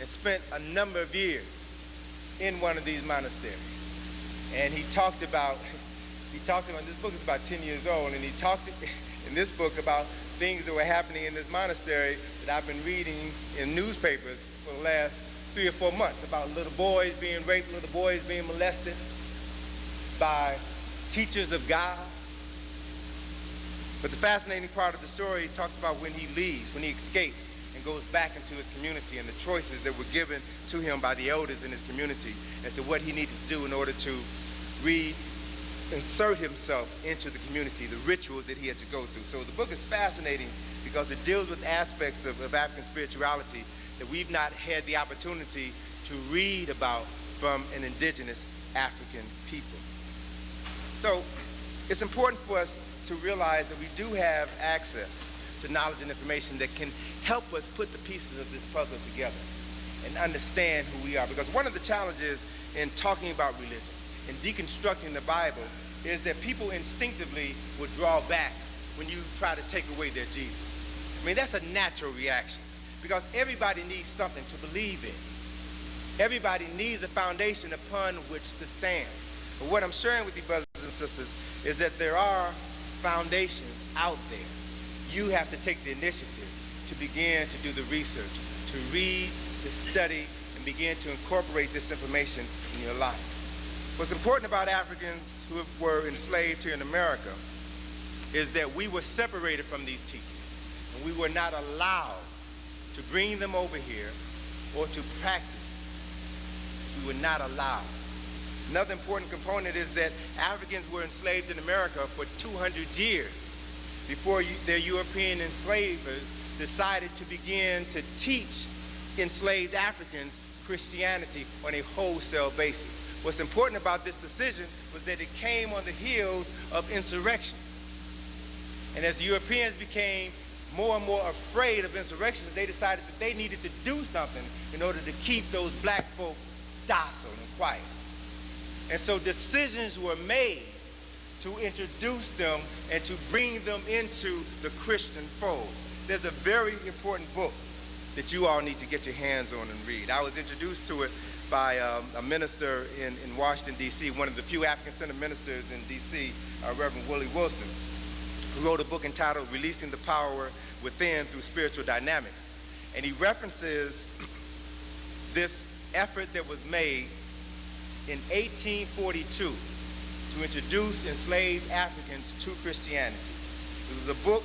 and spent a number of years in one of these monasteries. And he talked about, this book is about 10 years old, and he talked in this book about things that were happening in this monastery that I've been reading in newspapers for the last 3 or 4 months, about little boys being raped, little boys being molested by teachers of God. But the fascinating part of the story talks about when he leaves, when he escapes and goes back into his community and the choices that were given to him by the elders in his community as to what he needed to do in order to reinsert himself into the community, the rituals that he had to go through. So the book is fascinating because it deals with aspects of African spirituality that we've not had the opportunity to read about from an indigenous African people. So it's important for us to realize that we do have access to knowledge and information that can help us put the pieces of this puzzle together and understand who we are. Because one of the challenges in talking about religion and deconstructing the Bible is that people instinctively will draw back when you try to take away their Jesus. I mean, that's a natural reaction because everybody needs something to believe in. Everybody needs a foundation upon which to stand. But what I'm sharing with you, brothers and sisters, is that there are foundations out there. You have to take the initiative to begin to do the research, to read, to study, and begin to incorporate this information in your life. What's important about Africans who were enslaved here in America is that we were separated from these teachings, and we were not allowed to bring them over here or to practice. We were not allowed. Another important component is that Africans were enslaved in America for 200 years before their European enslavers decided to begin to teach enslaved Africans Christianity on a wholesale basis. What's important about this decision was that it came on the heels of insurrections. And as the Europeans became more and more afraid of insurrections, they decided that they needed to do something in order to keep those black folk docile and quiet. And so decisions were made to introduce them and to bring them into the Christian fold. There's a very important book that you all need to get your hands on and read. I was introduced to it by a minister in Washington, D.C., one of the few African-centered ministers in D.C., Reverend Willie Wilson, who wrote a book entitled Releasing the Power Within Through Spiritual Dynamics. And he references this effort that was made in 1842 to introduce enslaved Africans to Christianity. It was a book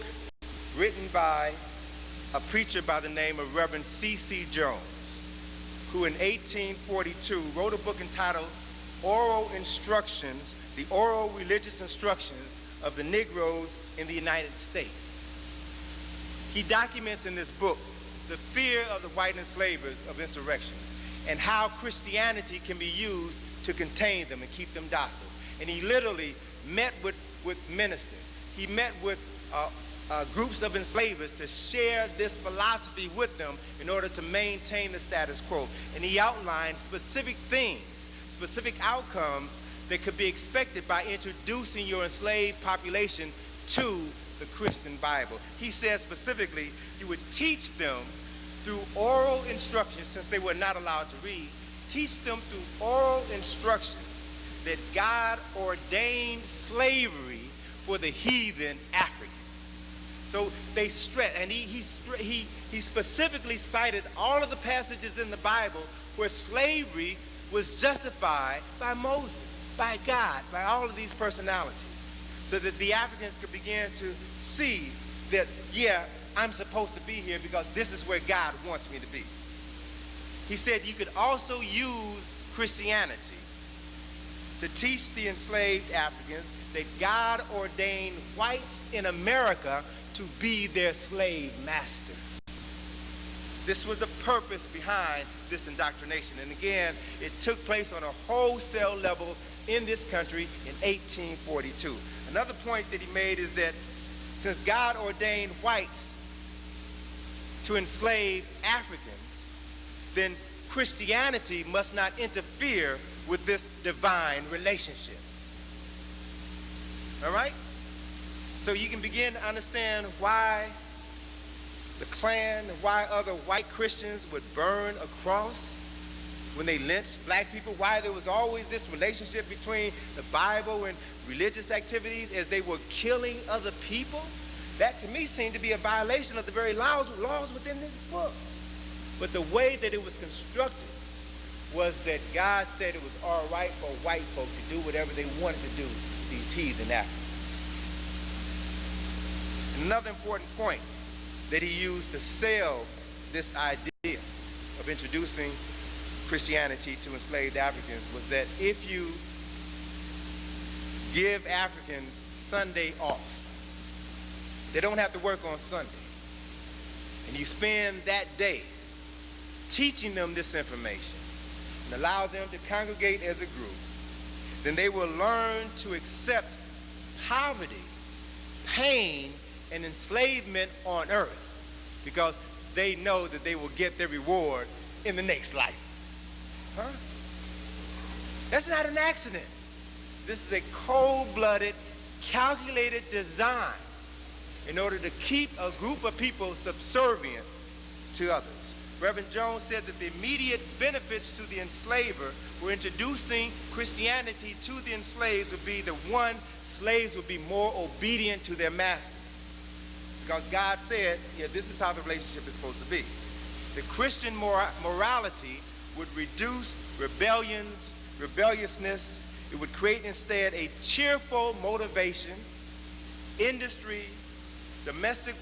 written by a preacher by the name of Reverend C.C. Jones, who in 1842 wrote a book entitled Oral Instructions, the Oral Religious Instructions of the Negroes in the United States. He documents in this book the fear of the white enslavers of insurrections and how Christianity can be used to contain them and keep them docile. And he literally met with ministers. He met with groups of enslavers to share this philosophy with them in order to maintain the status quo. And he outlined specific things, specific outcomes that could be expected by introducing your enslaved population to the Christian Bible. He said specifically, you would teach them through oral instructions, since they were not allowed to read, teach them through oral instructions that God ordained slavery for the heathen African. So they stress, and he specifically cited all of the passages in the Bible where slavery was justified by Moses, by God, by all of these personalities, so that the Africans could begin to see that, yeah, I'm supposed to be here because this is where God wants me to be. He said you could also use Christianity to teach the enslaved Africans that God ordained whites in America to be their slave masters. This was the purpose behind this indoctrination. And again, it took place on a wholesale level in this country in 1842. Another point that he made is that since God ordained whites to enslave Africans, then Christianity must not interfere with this divine relationship. All right? So you can begin to understand why the Klan and why other white Christians would burn a cross when they lynched black people, why there was always this relationship between the Bible and religious activities as they were killing other people. That to me seemed to be a violation of the very laws within this book. But the way that it was constructed was that God said it was all right for white folk to do whatever they wanted to do to these heathen Africans. Another important point that he used to sell this idea of introducing Christianity to enslaved Africans was that if you give Africans Sunday off, they don't have to work on Sunday, and you spend that day teaching them this information and allow them to congregate as a group, then they will learn to accept poverty, pain, and enslavement on earth because they know that they will get their reward in the next life. Huh? That's not an accident. This is a cold-blooded, calculated design in order to keep a group of people subservient to others. Reverend Jones said that the immediate benefits to the enslaver for introducing Christianity to the enslaved would be the one, slaves would be more obedient to their masters. Because God said, yeah, this is how the relationship is supposed to be. The Christian morality would reduce rebelliousness. It would create instead a cheerful motivation, industry, domestic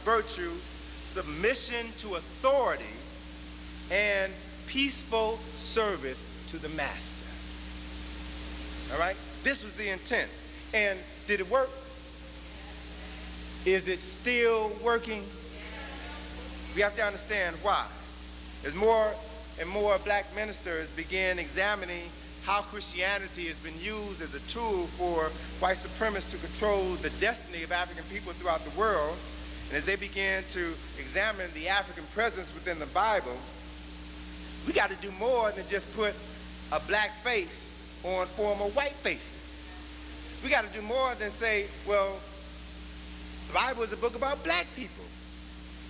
virtue, submission to authority, and peaceful service to the master. All right? This was the intent. And did it work? Is it still working? We have to understand why. As more and more black ministers begin examining how Christianity has been used as a tool for white supremacists to control the destiny of African people throughout the world, and as they begin to examine the African presence within the Bible, we got to do more than just put a black face on former white faces. We got to do more than say, well, the Bible is a book about black people.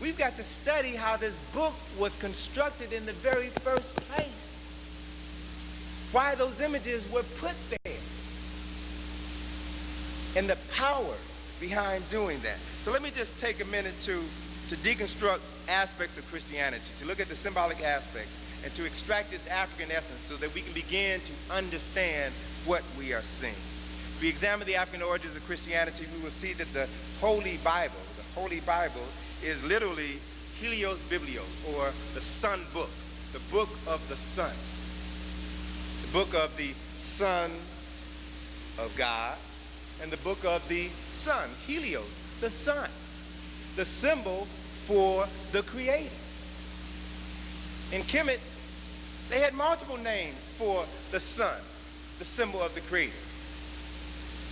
We've got to study how this book was constructed in the very first place. Why those images were put there. And the power behind doing that. So let me just take a minute to deconstruct aspects of Christianity, to look at the symbolic aspects, and to extract this African essence so that we can begin to understand what we are seeing. If we examine the African origins of Christianity, we will see that the Holy Bible is literally Helios Biblios, or the Sun Book, the book of the sun. The book of the Son of God, and the book of the sun, Helios, the sun, the symbol for the Creator. In Kemet, they had multiple names for the sun, the symbol of the Creator.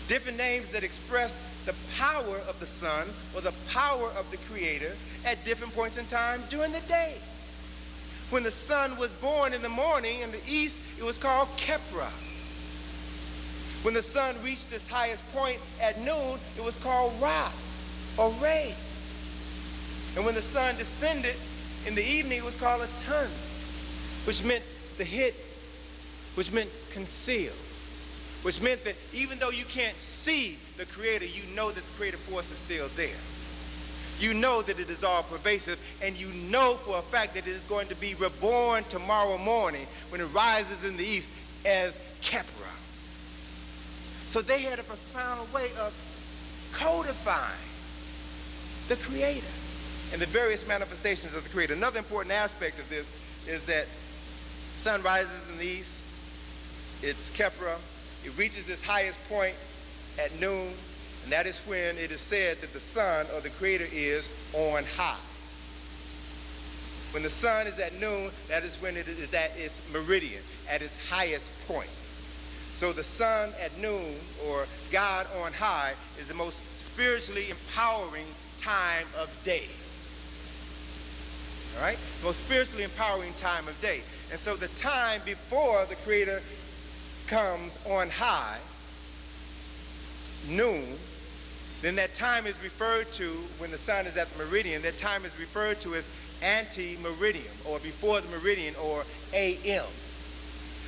Different names that express the power of the sun or the power of the Creator at different points in time during the day. When the sun was born in the morning in the east, it was called Kepra. When the sun reached its highest point at noon, it was called Ra, or Re. And when the sun descended in the evening, it was called a Tun, which meant the hid, which meant conceal, which meant that even though you can't see the Creator, you know that the creative force is still there. You know that it is all pervasive, and you know for a fact that it is going to be reborn tomorrow morning when it rises in the east as Kepra. So they had a profound way of codifying the Creator and the various manifestations of the Creator. Another important aspect of this is that sun rises in the east, it's Kepra, it reaches its highest point at noon, and that is when it is said that the sun or the Creator is on high. When the sun is at noon, that is when it is at its meridian, at its highest point. So the sun at noon, or God on high, is the most spiritually empowering time of day. All right? The most spiritually empowering time of day. And so the time before the Creator comes on high, noon, then that time is referred to, when the sun is at the meridian, that time is referred to as ante-meridian, or before the meridian, or AM.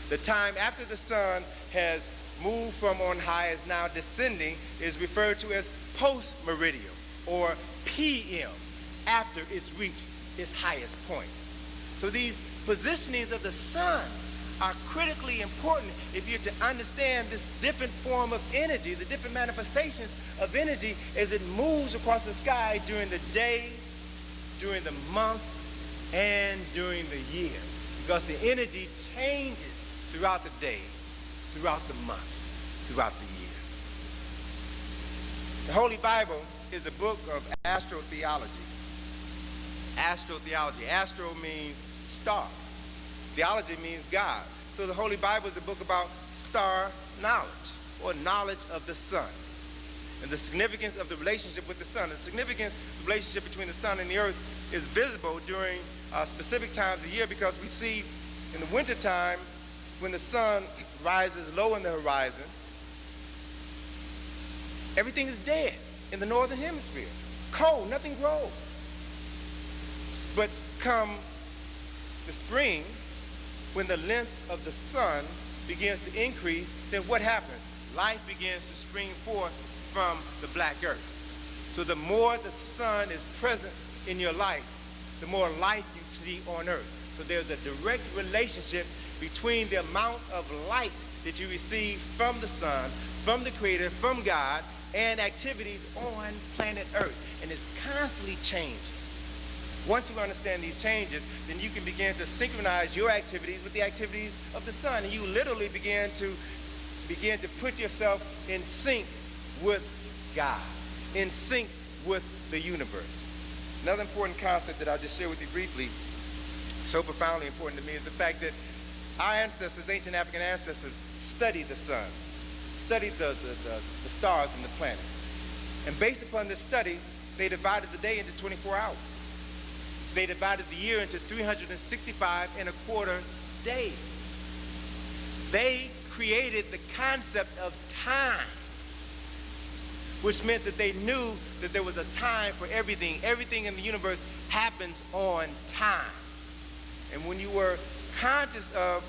The time after the sun has moved from on high, is now descending, is referred to as post-meridian, or PM, after it's reached its highest point. So these positionings of the sun are critically important if you're to understand this different form of energy, the different manifestations of energy as it moves across the sky during the day, during the month, and during the year. Because the energy changes throughout the day, throughout the month, throughout the year. The Holy Bible is a book of astrotheology. Astrotheology. Astro means star. Theology means God. So the Holy Bible is a book about star knowledge, or knowledge of the sun, and the significance of the relationship with the sun. The significance of the relationship between the sun and the earth is visible during specific times of year, because we see in the wintertime, when the sun rises low in the horizon, everything is dead in the northern hemisphere. Cold, nothing grows. But come the spring, when the length of the sun begins to increase, then what happens? Life begins to spring forth from the black earth. So the more the sun is present in your life, the more life you see on earth. So there's a direct relationship between the amount of light that you receive from the sun, from the Creator, from God, and activities on planet Earth. And it's constantly changing. Once you understand these changes, then you can begin to synchronize your activities with the activities of the sun. And you literally begin to put yourself in sync with God, in sync with the universe. Another important concept that I'll just share with you briefly, so profoundly important to me, is the fact that our ancestors, ancient African ancestors, studied the sun, studied the stars and the planets. And based upon this study, they divided the day into 24 hours. They divided the year into 365 and a quarter days. They created the concept of time, which meant that they knew that there was a time for everything. Everything in the universe happens on time. And when you were conscious of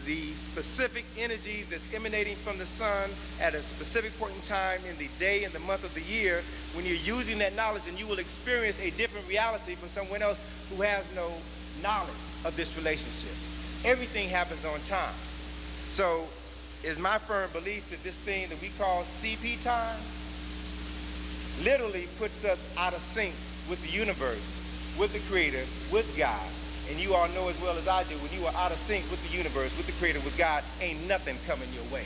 the specific energy that's emanating from the sun at a specific point in time in the day and the month of the year, when you're using that knowledge, then you will experience a different reality from someone else who has no knowledge of this relationship. Everything happens on time. So it's my firm belief that this thing that we call CP time literally puts us out of sync with the universe with the Creator, with God. And you all know as well as I do, when you are out of sync with the universe, with the Creator, with God, ain't nothing coming your way.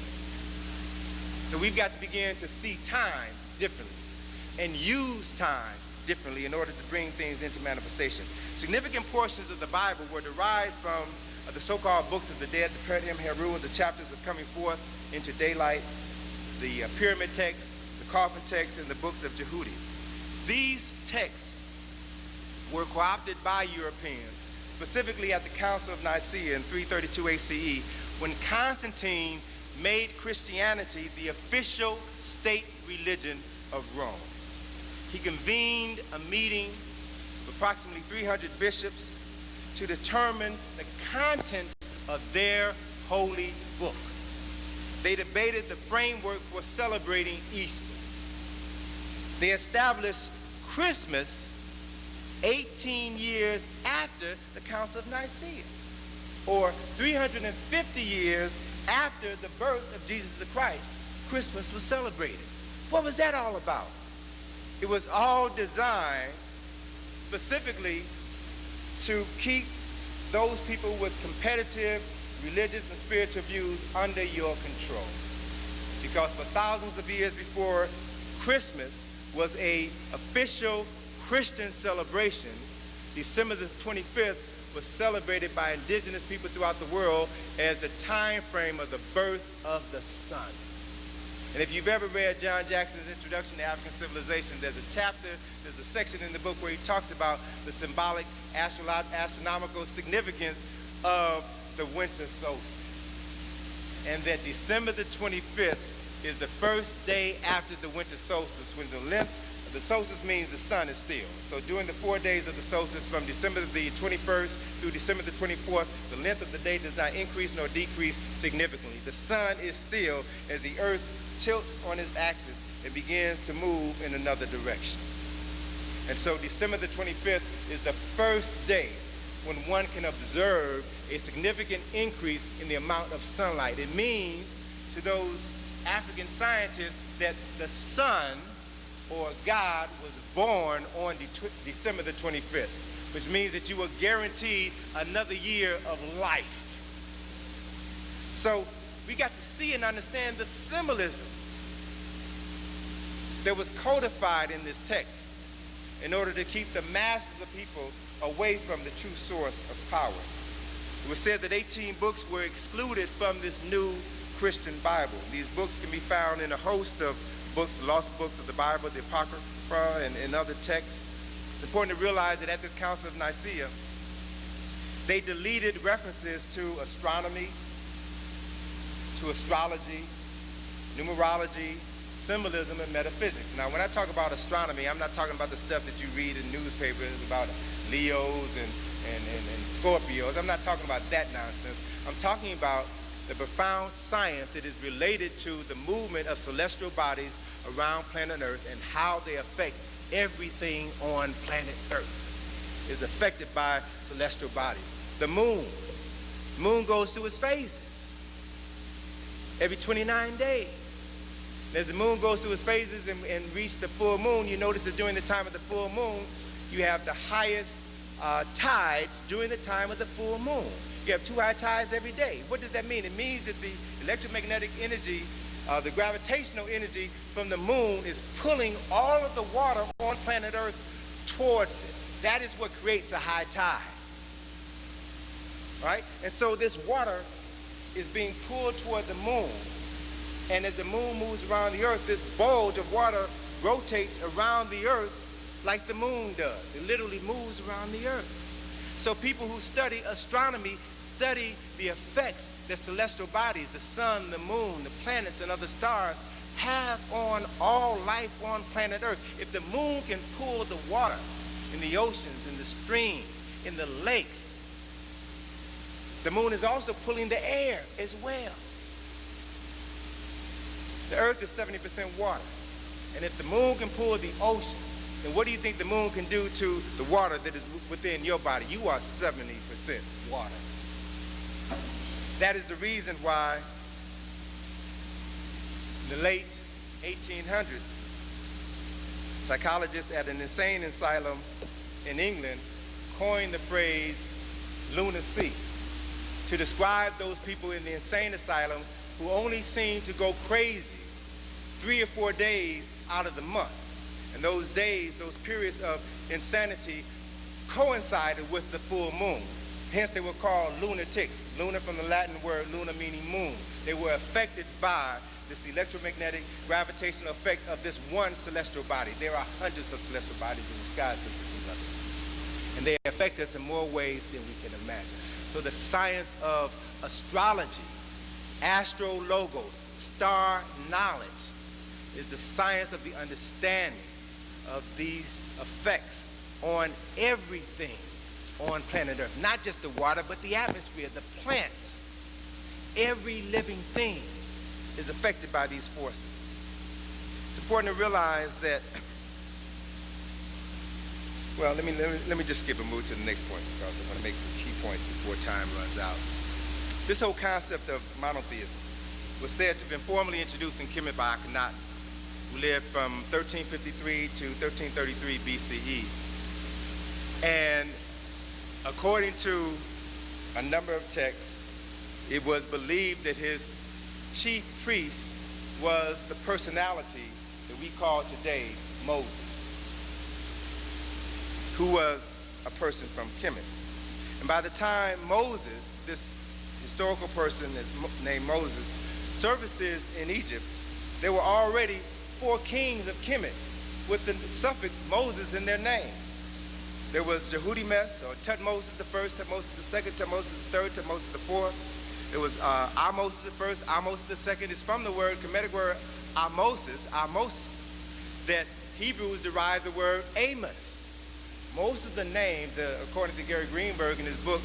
So we've got to begin to see time differently and use time differently in order to bring things into manifestation. Significant portions of the Bible were derived from the so-called books of the dead, the Paradigm Heru, the chapters of coming forth into daylight, the pyramid texts, the coffin texts, and the books of Jehudi. These texts were co-opted by Europeans, specifically at the Council of Nicaea in 332 ACE, when Constantine made Christianity the official state religion of Rome. He convened a meeting of approximately 300 bishops to determine the contents of their holy book. They debated the framework for celebrating Easter. They established Christmas 18 years after the Council of Nicaea, or 350 years after the birth of Jesus the Christ. Christmas was celebrated. What was that all about? It was all designed specifically to keep those people with competitive religious and spiritual views under your control. Because for thousands of years before Christmas was an official Christian celebration, December the 25th was celebrated by indigenous people throughout the world as the time frame of the birth of the sun. And if you've ever read John Jackson's Introduction to African Civilization, there's a section in the book where he talks about the symbolic astronomical significance of the winter solstice. And that December the 25th is the first day after the winter solstice, when the length of the solstice means the sun is still. So during the 4 days of the solstice, from December the 21st through December the 24th, the length of the day does not increase nor decrease significantly. The sun is still as the earth tilts on its axis and begins to move in another direction. And so December the 25th is the first day when one can observe a significant increase in the amount of sunlight. It means to those African scientists that the sun, or God, was born on December the 25th, which means that you were guaranteed another year of life. So we got to see and understand the symbolism that was codified in this text in order to keep the masses of people away from the true source of power. It was said that 18 books were excluded from this new Christian Bible. These books can be found in a host of books, lost books of the Bible, the Apocrypha, and other texts. It's important to realize that at this Council of Nicaea, they deleted references to astronomy, to astrology, numerology, symbolism, and metaphysics. Now, when I talk about astronomy, I'm not talking about the stuff that you read in newspapers about Leos and Scorpios. I'm not talking about that nonsense. I'm talking about the profound science that is related to the movement of celestial bodies around planet Earth and how they affect everything on planet Earth is affected by celestial bodies. The moon. The moon goes through its phases every 29 days. And as the moon goes through its phases and reaches the full moon, you notice that during the time of the full moon, you have the highest tides during the time of the full moon. You have 2 high tides every day. What does that mean? It means that the electromagnetic energy, the gravitational energy from the moon is pulling all of the water on planet Earth towards it. That is what creates a high tide. Right? And so this water is being pulled toward the moon. And as the moon moves around the Earth, this bulge of water rotates around the Earth like the moon does. It literally moves around the Earth. So people who study astronomy study the effects that celestial bodies, the sun, the moon, the planets, and other stars have on all life on planet Earth. If the moon can pull the water in the oceans, in the streams, in the lakes, the moon is also pulling the air as well. The Earth is 70% water. And if the moon can pull the ocean, then what do you think the moon can do to the water that is within your body? You are 70% water. That is the reason why in the late 1800s, psychologists at an insane asylum in England coined the phrase lunacy to describe those people in the insane asylum who only seem to go crazy 3 or 4 days out of the month. And those days, those periods of insanity coincided with the full moon. Hence they were called lunatics. Luna from the Latin word luna meaning moon. They were affected by this electromagnetic gravitational effect of this one celestial body. There are hundreds of celestial bodies in the sky, sisters and brothers. And they affect us in more ways than we can imagine. So the science of astrology, astrologos, star knowledge, is the science of the understanding of these effects on everything on planet Earth. Not just the water, but the atmosphere, the plants. Every living thing is affected by these forces. It's important to realize that, well, let me just skip and move to the next point because I want to make some key points before time runs out. This whole concept of monotheism was said to have been formally introduced in Kemet by Akhenaten, who lived from 1353 to 1333 BCE. And according to a number of texts, it was believed that his chief priest was the personality that we call today Moses, who was a person from Kemet. And by the time Moses, this historical person named Moses, surfaces in Egypt, there were already 4 kings of Kemet with the suffix Moses in their name. There was Jehudimes, or Tutmosis the first, Tutmosis the second, Tutmosis the third, Tutmosis the fourth. It was Amos the first, Amos the second. It's from the word, Kemetic word, Amos, that Hebrews derived the word Amos. Most of the names, according to Gary Greenberg in his book,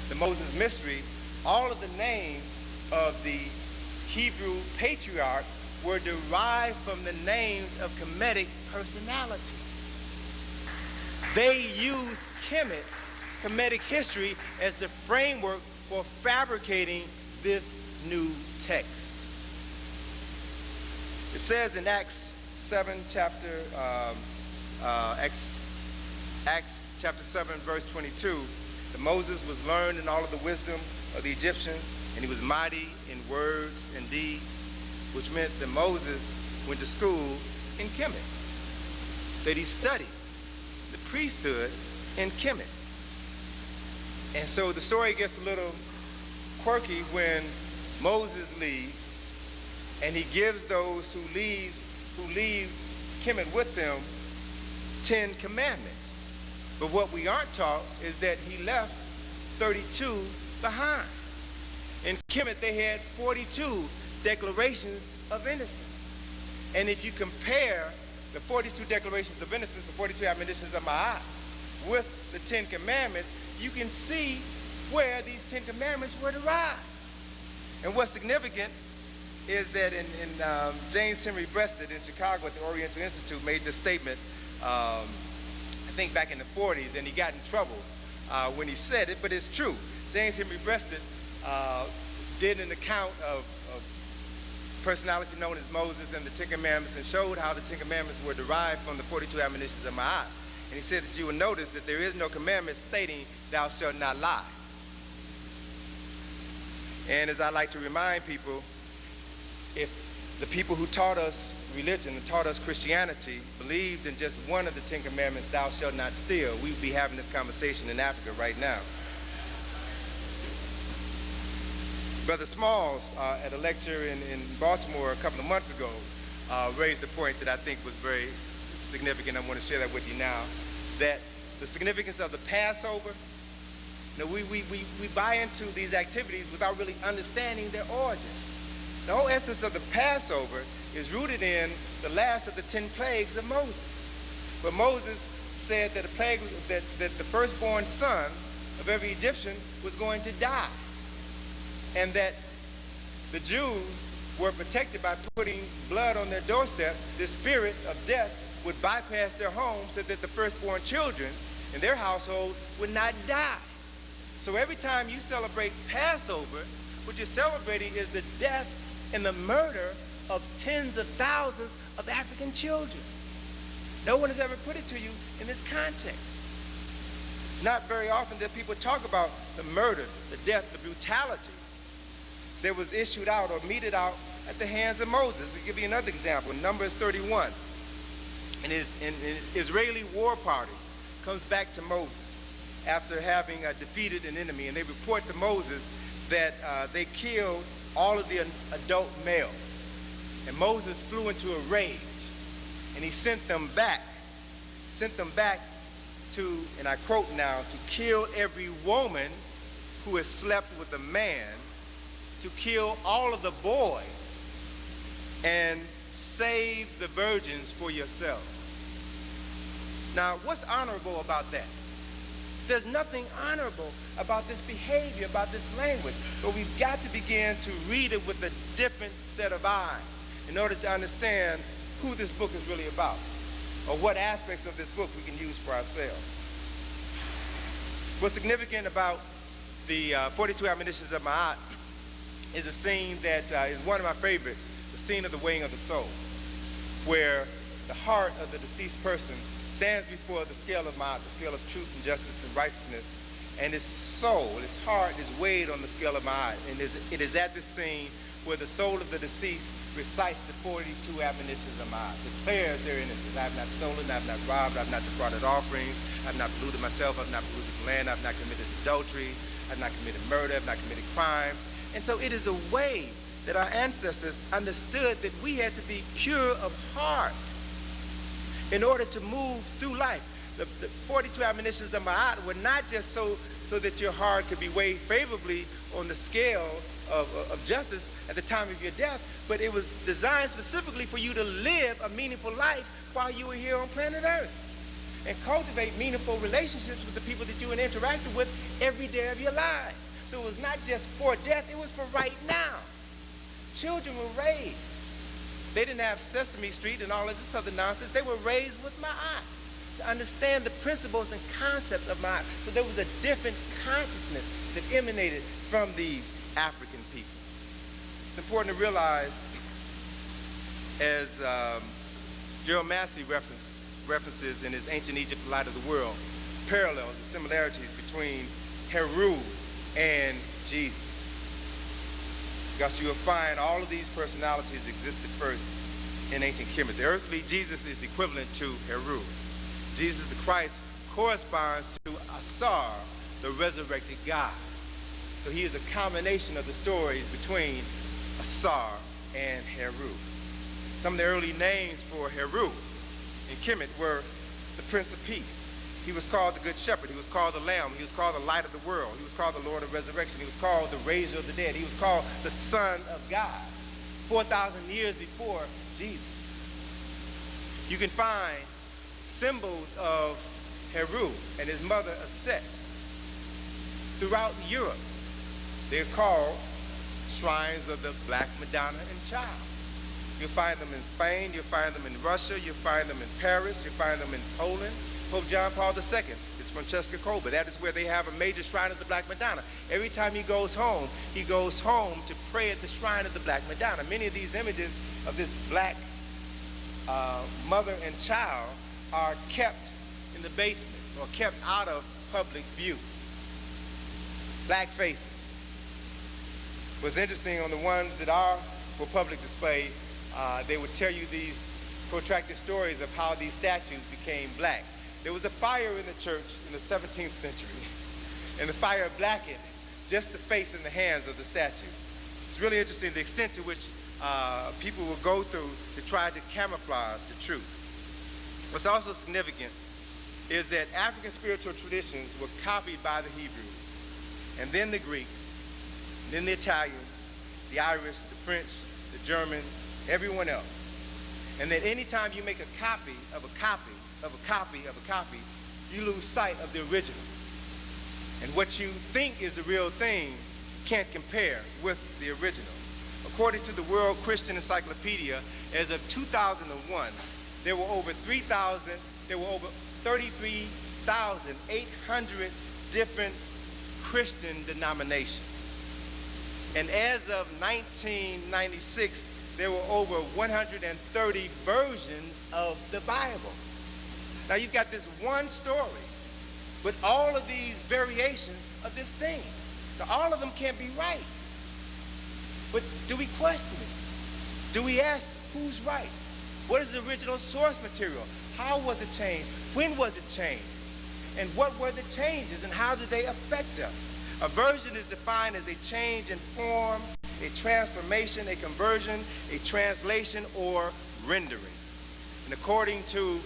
The Moses Mystery, all of the names of the Hebrew patriarchs were derived from the names of Kemetic personalities. They used Kemetic history as the framework for fabricating this new text. It says in Acts chapter 7, verse 22, that Moses was learned in all of the wisdom of the Egyptians, and he was mighty in words and deeds, which meant that Moses went to school in Kemet, that he studied the priesthood in Kemet. And so the story gets a little quirky when Moses leaves, and he gives those who leave Kemet with them 10 commandments. But what we aren't taught is that he left 32 behind. In Kemet, they had 42 declarations of innocence. And if you compare the 42 declarations of innocence, the 42 admonitions of Ma'at, with the 10 commandments, you can see where these 10 commandments were derived. And what's significant is that in James Henry Breasted in Chicago at the Oriental Institute made this statement, I think back in the 40s, and he got in trouble when he said it, but it's true. James Henry Breasted did an account of personality known as Moses and the 10 Commandments, and showed how the 10 Commandments were derived from the 42 admonitions of Ma'at. And he said that you will notice that there is no commandment stating, thou shalt not lie. And as I like to remind people, if the people who taught us religion and taught us Christianity believed in just one of the 10 Commandments, thou shalt not steal, we'd be having this conversation in Africa right now. Brother Smalls, at a lecture in Baltimore a couple of months ago, raised a point that I think was very significant. I want to share that with you now, that the significance of the Passover, you know, we buy into these activities without really understanding their origin. The whole essence of the Passover is rooted in the last of the 10 plagues of Moses, where Moses said that that the firstborn son of every Egyptian was going to die, and that the Jews were protected by putting blood on their doorstep. The spirit of death would bypass their homes so that the firstborn children in their households would not die. So every time you celebrate Passover, what you're celebrating is the death and the murder of tens of thousands of African children. No one has ever put it to you in this context. It's not very often that people talk about the murder, the death, the brutality that was issued out or meted out at the hands of Moses. I'll give you another example. Numbers 31. An Israeli war party comes back to Moses after having defeated an enemy, and they report to Moses that they killed all of the adult males. And Moses flew into a rage, and he sent them back to, and I quote now, to kill every woman who has slept with a man, to kill all of the boys, and save the virgins for yourselves. Now, what's honorable about that? There's nothing honorable about this behavior, about this language, but we've got to begin to read it with a different set of eyes in order to understand who this book is really about, or what aspects of this book we can use for ourselves. What's significant about the 42 admonitions of Ma'at is a scene that is one of my favorites, the scene of the weighing of the soul, where the heart of the deceased person stands before the scale of Ma'at, the scale of truth and justice and righteousness, and his soul, his heart is weighed on the scale of Ma'at. And it is at this scene where the soul of the deceased recites the 42 admonitions of Ma'at, declares their innocence. I have not stolen, I have not robbed, I have not defrauded offerings, I have not polluted myself, I have not polluted the land, I have not committed adultery, I have not committed murder, I have not committed crimes. And so it is a way that our ancestors understood that we had to be pure of heart in order to move through life. The 42 admonitions of Ma'at were not just so that your heart could be weighed favorably on the scale of justice at the time of your death, but it was designed specifically for you to live a meaningful life while you were here on planet Earth and cultivate meaningful relationships with the people that you interacted with every day of your lives. So it was not just for death, it was for right now. Children were raised. They didn't have Sesame Street and all of this other nonsense. They were raised with Ma'at to understand the principles and concepts of Ma'at. So there was a different consciousness that emanated from these African people. It's important to realize, as Gerald Massey references in his Ancient Egypt, the Light of the World, parallels, the similarities between Heru and Jesus. Because you will find all of these personalities existed first in ancient Kemet. The earthly Jesus is equivalent to Heru. Jesus the Christ corresponds to Asar, the resurrected God. So he is a combination of the stories between Asar and Heru. Some of the early names for Heru in Kemet were the Prince of Peace. He was called the Good Shepherd. He was called the Lamb. He was called the Light of the World. He was called the Lord of Resurrection. He was called the Raiser of the Dead. He was called the Son of God, 4,000 years before Jesus. You can find symbols of Heru and his mother Aset throughout Europe. They're called shrines of the Black Madonna and Child. You'll find them in Spain. You'll find them in Russia. You'll find them in Paris. You'll find them in Poland. Pope John Paul II is Francesca Colba. That is where they have a major shrine of the Black Madonna. Every time he goes home to pray at the shrine of the Black Madonna. Many of these images of this black mother and child are kept in the basements or kept out of public view. Black faces. What's interesting, on the ones that are for public display, they would tell you these protracted stories of how these statues became black. There was a fire in the church in the 17th century, and the fire blackened just the face and the hands of the statue. It's really interesting the extent to which people will go through to try to camouflage the truth. What's also significant is that African spiritual traditions were copied by the Hebrews, and then the Greeks, and then the Italians, the Irish, the French, the German, everyone else. And that anytime you make a copy of a copy of a copy of a copy, you lose sight of the original. And what you think is the real thing can't compare with the original. According to the World Christian Encyclopedia, as of 2001, there were over 33,800 different Christian denominations. And as of 1996, there were over 130 versions of the Bible. Now you've got this one story with all of these variations of this thing. Now, all of them can't be right. But do we question it? Do we ask who's right? What is the original source material? How was it changed? When was it changed? And what were the changes and how did they affect us? A version is defined as a change in form, a transformation, a conversion, a translation, or rendering. And according to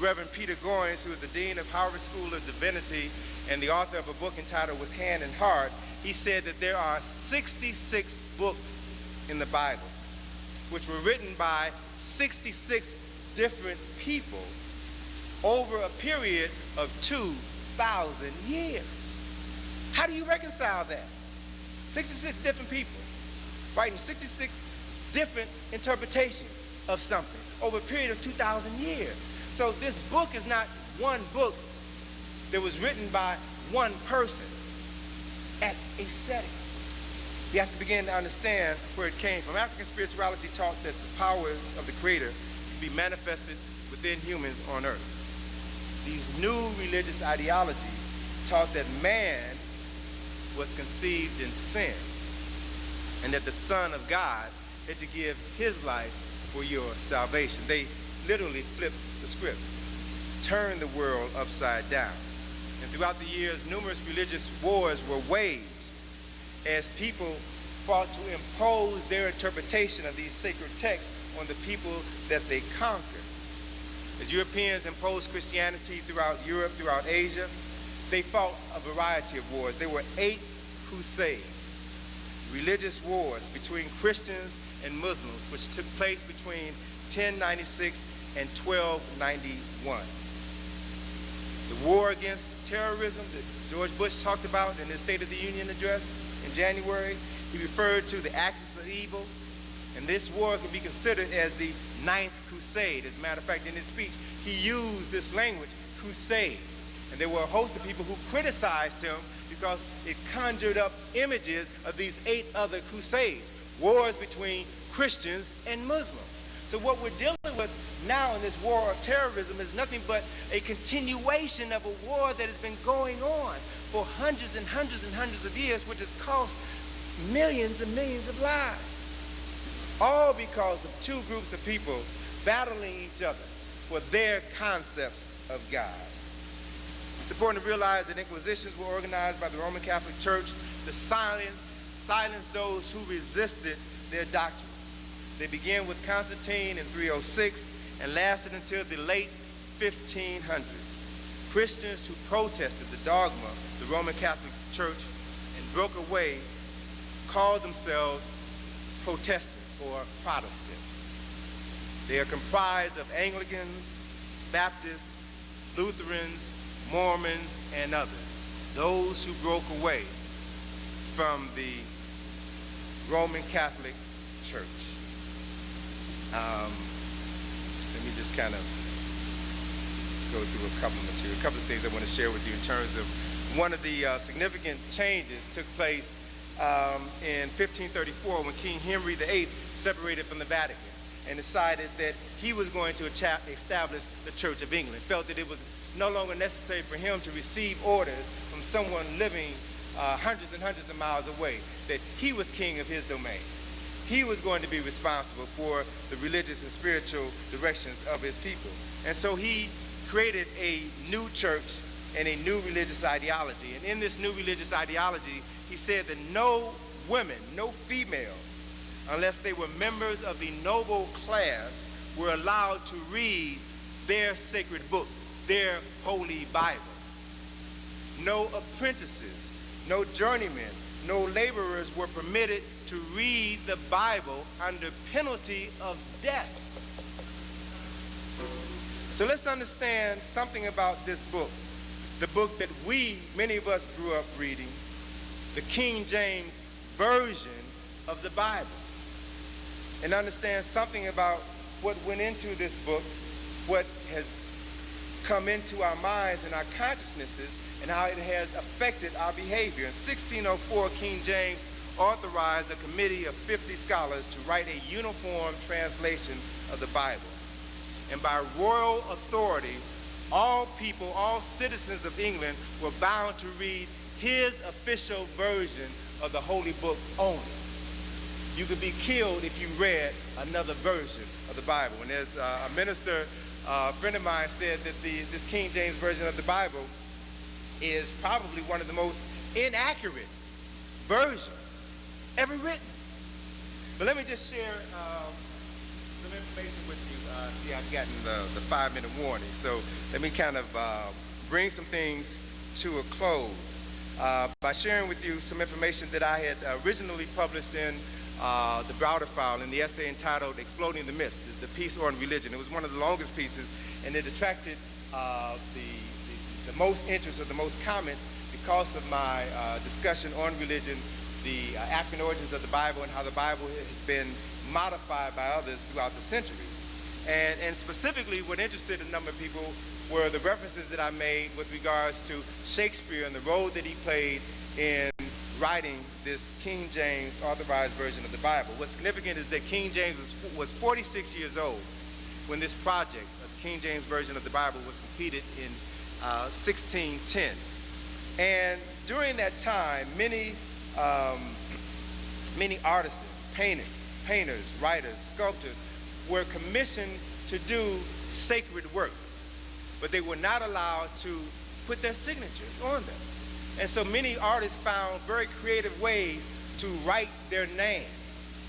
Reverend Peter Goins, who is the Dean of Harvard School of Divinity and the author of a book entitled With Hand and Heart, he said that there are 66 books in the Bible, which were written by 66 different people over a period of 2,000 years. How do you reconcile that? 66 different people writing 66 different interpretations of something over a period of 2,000 years. So this book is not one book that was written by one person at a setting. You have to begin to understand where it came from. African spirituality taught that the powers of the Creator could be manifested within humans on earth. These new religious ideologies taught that man was conceived in sin and that the Son of God had to give his life for your salvation. They literally flipped the script, turned the world upside down. And throughout the years, numerous religious wars were waged as people fought to impose their interpretation of these sacred texts on the people that they conquered. As Europeans imposed Christianity throughout Europe, throughout Asia, they fought a variety of wars. There were 8 crusades, religious wars between Christians and Muslims, which took place between 1096 and 1291. The war against terrorism that George Bush talked about in his State of the Union address in January, he referred to the axis of evil, and this war can be considered as the 9th crusade. As a matter of fact, in his speech, he used this language, crusade. And there were a host of people who criticized him because it conjured up images of these 8 other crusades, wars between Christians and Muslims. So what we're dealing with now in this war of terrorism is nothing but a continuation of a war that has been going on for hundreds and hundreds and hundreds of years, which has cost millions and millions of lives. All because of 2 groups of people battling each other for their concepts of God. It's important to realize that inquisitions were organized by the Roman Catholic Church to silence those who resisted their doctrines. They began with Constantine in 306 and lasted until the late 1500s. Christians who protested the dogma of the Roman Catholic Church and broke away called themselves Protestants or Protestants. They are comprised of Anglicans, Baptists, Lutherans, Mormons, and others. Those who broke away from the Roman Catholic Church. Let me just kind of go through a couple of things I want to share with you in terms of one of the significant changes took place in 1534 when King Henry VIII separated from the Vatican and decided that he was going to establish the Church of England. Felt that it was no longer necessary for him to receive orders from someone living hundreds and hundreds of miles away, that he was king of his domain. He was going to be responsible for the religious and spiritual directions of his people. And so he created a new church and a new religious ideology. And in this new religious ideology, he said that no women, no females, unless they were members of the noble class, were allowed to read their sacred book, their holy Bible. No apprentices, no journeymen, no laborers were permitted to read the Bible under penalty of death. So let's understand something about this book, the book that many of us grew up reading, the King James Version of the Bible, and understand something about what went into this book, what has come into our minds and our consciousnesses, and how it has affected our behavior. In 1604, King James authorized a committee of 50 scholars to write a uniform translation of the Bible. And by royal authority, all people, all citizens of England were bound to read his official version of the Holy Book only. You could be killed if you read another version of the Bible. And there's a minister, a friend of mine said that this King James Version of the Bible is probably one of the most inaccurate versions ever written. But let me just share some information with you. See, I've gotten the 5-minute warning. So let me kind of bring some things to a close by sharing with you some information that I had originally published in the Browder file in the essay entitled Exploding the Myths, the piece on religion. It was one of the longest pieces, and it attracted the most interest or the most comments because of my discussion on religion, the African origins of the Bible, and how the Bible has been modified by others throughout the centuries. And specifically, what interested a number of people were the references that I made with regards to Shakespeare and the role that he played in writing this King James authorized version of the Bible. What's significant is that King James was 46 years old when this project of the King James version of the Bible was completed in 1610. And during that time, many artisans, painters, writers, sculptors were commissioned to do sacred work, but they were not allowed to put their signatures on them. And so many artists found very creative ways to write their name.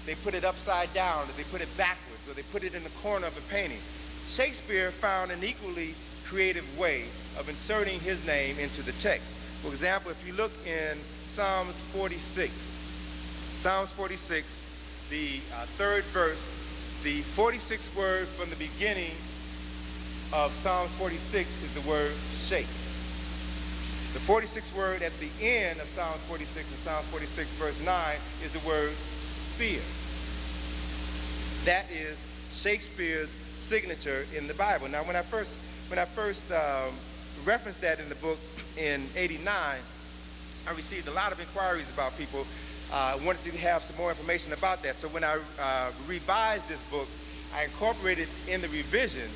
They put it upside down, or they put it backwards, or they put it in the corner of a painting. Shakespeare found an equally creative way of inserting his name into the text. For example, if you look in Psalms 46, the third verse, the 46th word from the beginning of Psalms 46 is the word shake. The 46th word at the end of Psalms 46 and Psalms 46 verse 9 is the word spear. That is Shakespeare's signature in the Bible. Now, when I first referenced that in the book in '89, I received a lot of inquiries about people wanted to have some more information about that. So when I revised this book, I incorporated in the revision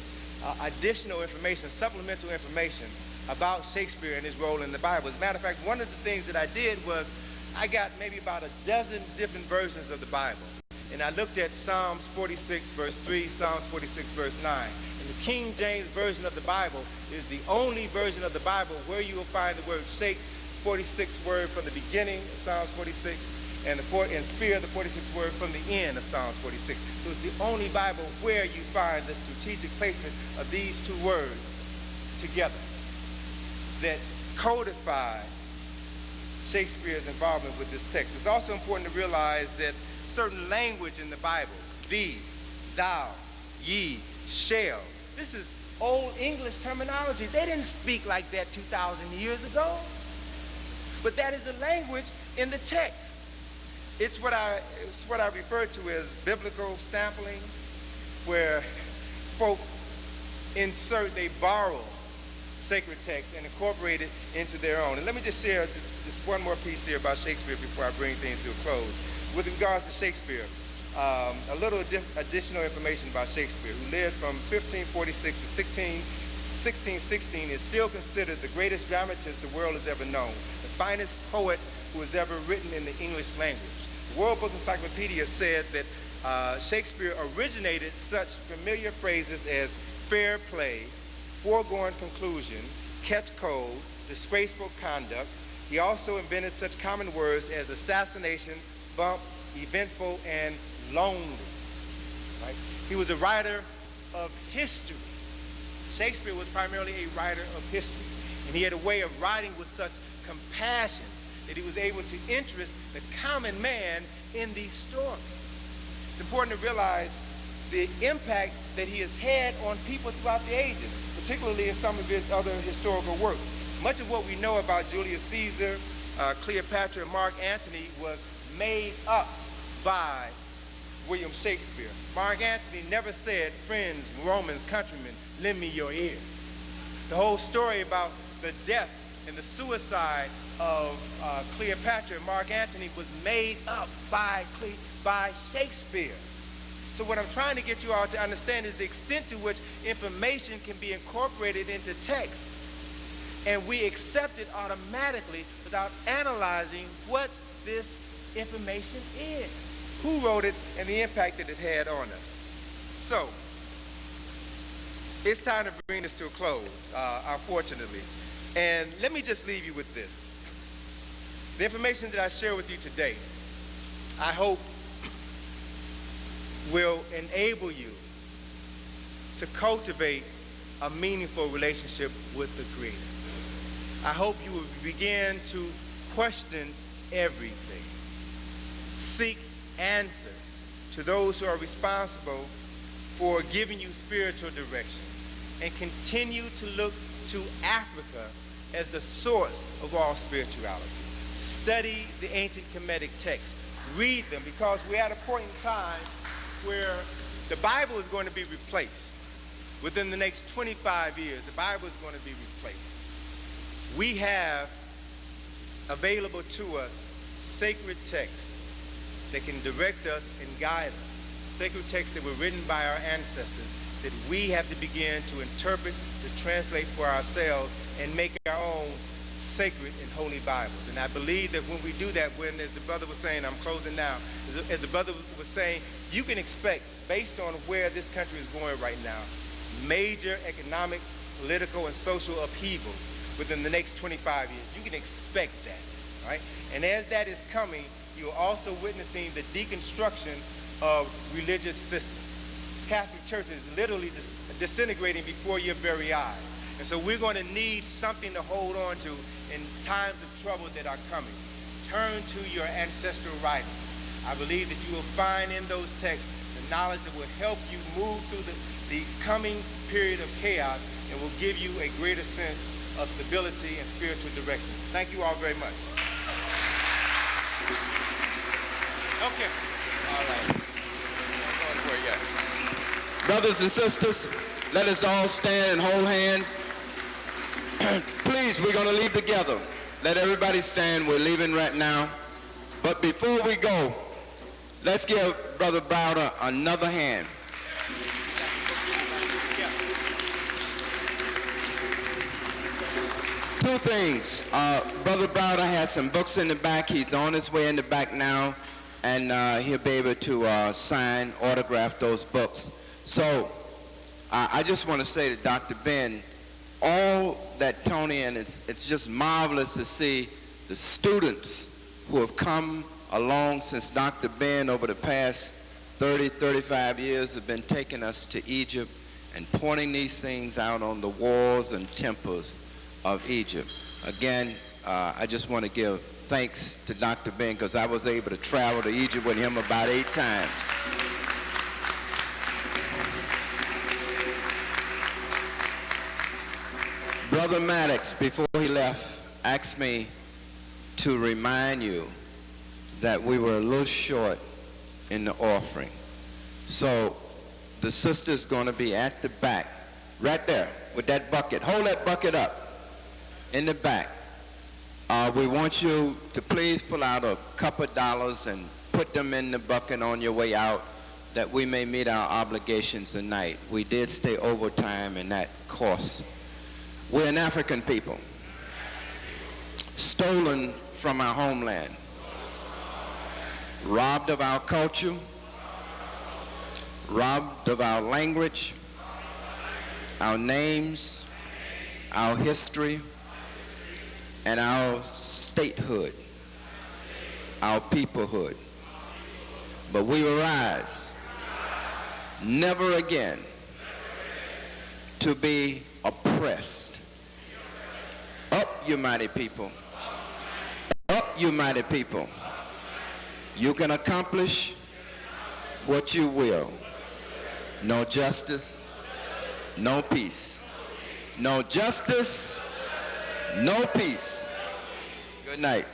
additional information, supplemental information about Shakespeare and his role in the Bible. As a matter of fact, one of the things that I did was I got maybe about a dozen different versions of the Bible. And I looked at Psalms 46 verse 3, Psalms 46 verse 9. And the King James Version of the Bible is the only version of the Bible where you will find the word shake, 46th word from the beginning of Psalms 46, and spear, the 46th word from the end of Psalms 46. So it's the only Bible where you find the strategic placement of these two words together that codify Shakespeare's involvement with this text. It's also important to realize that certain language in the Bible, thee, thou, ye, shall, this is Old English terminology. They didn't speak like that 2,000 years ago. But that is a language in the text. It's what I refer to as biblical sampling, where folk they borrow sacred text and incorporate it into their own. And let me just share just one more piece here about Shakespeare before I bring things to a close. With regards to Shakespeare, a little additional information about Shakespeare, who lived from 1546 to 1616, is still considered the greatest dramatist the world has ever known, the finest poet who has ever written in the English language. The World Book Encyclopedia said that Shakespeare originated such familiar phrases as fair play, foregone conclusion, catch cold, disgraceful conduct. He also invented such common words as assassination, bump, eventful, and lonely. Right? He was a writer of history. Shakespeare was primarily a writer of history, and he had a way of writing with such compassion that he was able to interest the common man in these stories. It's important to realize the impact that he has had on people throughout the ages, particularly in some of his other historical works. Much of what we know about Julius Caesar, Cleopatra, and Mark Antony was made up by William Shakespeare. Mark Antony never said, friends, Romans, countrymen, lend me your ears. The whole story about the death and the suicide of Cleopatra and Mark Antony was made up by Shakespeare. So what I'm trying to get you all to understand is the extent to which information can be incorporated into text, and we accept it automatically without analyzing what this information is, who wrote it, and the impact that it had on us. So, it's time to bring this to a close, unfortunately. And let me just leave you with this. The information that I share with you today, I hope will enable you to cultivate a meaningful relationship with the Creator. I hope you will begin to question everything. Seek answers to those who are responsible for giving you spiritual direction, and continue to look to Africa as the source of all spirituality. Study the ancient Kemetic texts. Read them, because we're at a point in time where the Bible is going to be replaced. Within the next 25 years, the Bible is going to be replaced. We have available to us sacred texts that can direct us and guide us. Sacred texts that were written by our ancestors that we have to begin to interpret, to translate for ourselves, and make our own sacred and holy Bibles. And I believe that when we do that, when, as the brother was saying, I'm closing now, as the brother was saying, you can expect, based on where this country is going right now, major economic, political, and social upheaval within the next 25 years. You can expect that, right? And as that is coming, you're also witnessing the deconstruction of religious systems. Catholic Church is literally disintegrating before your very eyes. And so we're going to need something to hold on to in times of trouble that are coming. Turn to your ancestral writings. I believe that you will find in those texts the knowledge that will help you move through the coming period of chaos, and will give you a greater sense of stability and spiritual direction. Thank you all very much. Okay. All right. Brothers and sisters, let us all stand and hold hands. Please, we're going to leave together. Let everybody stand. We're leaving right now. But before we go, let's give Brother Browder another hand. Two things. Brother Browder has some books in the back. He's on his way in the back now, and he'll be able to sign, autograph those books. So I just want to say to Dr. Ben, all that Tony, and it's just marvelous to see the students who have come along since Dr. Ben over the past 30, 35 years have been taking us to Egypt and pointing these things out on the walls and temples of Egypt. Again, I just want to give thanks to Dr. Ben, because I was able to travel to Egypt with him about 8 times. Brother Maddox, before he left, asked me to remind you that we were a little short in the offering. So the sister's going to be at the back, right there, with that bucket. Hold that bucket up in the back. We want you to please pull out a couple of dollars and put them in the bucket on your way out, that we may meet our obligations tonight. We did stay overtime, and that costs. We're an African people, stolen from our homeland, robbed of our culture, robbed of our language, our names, our history, and our statehood, our peoplehood. But we will rise, never again to be oppressed. Up, you mighty people. Up, you mighty people. You can accomplish what you will. No justice, no peace. No justice, no peace. Good night.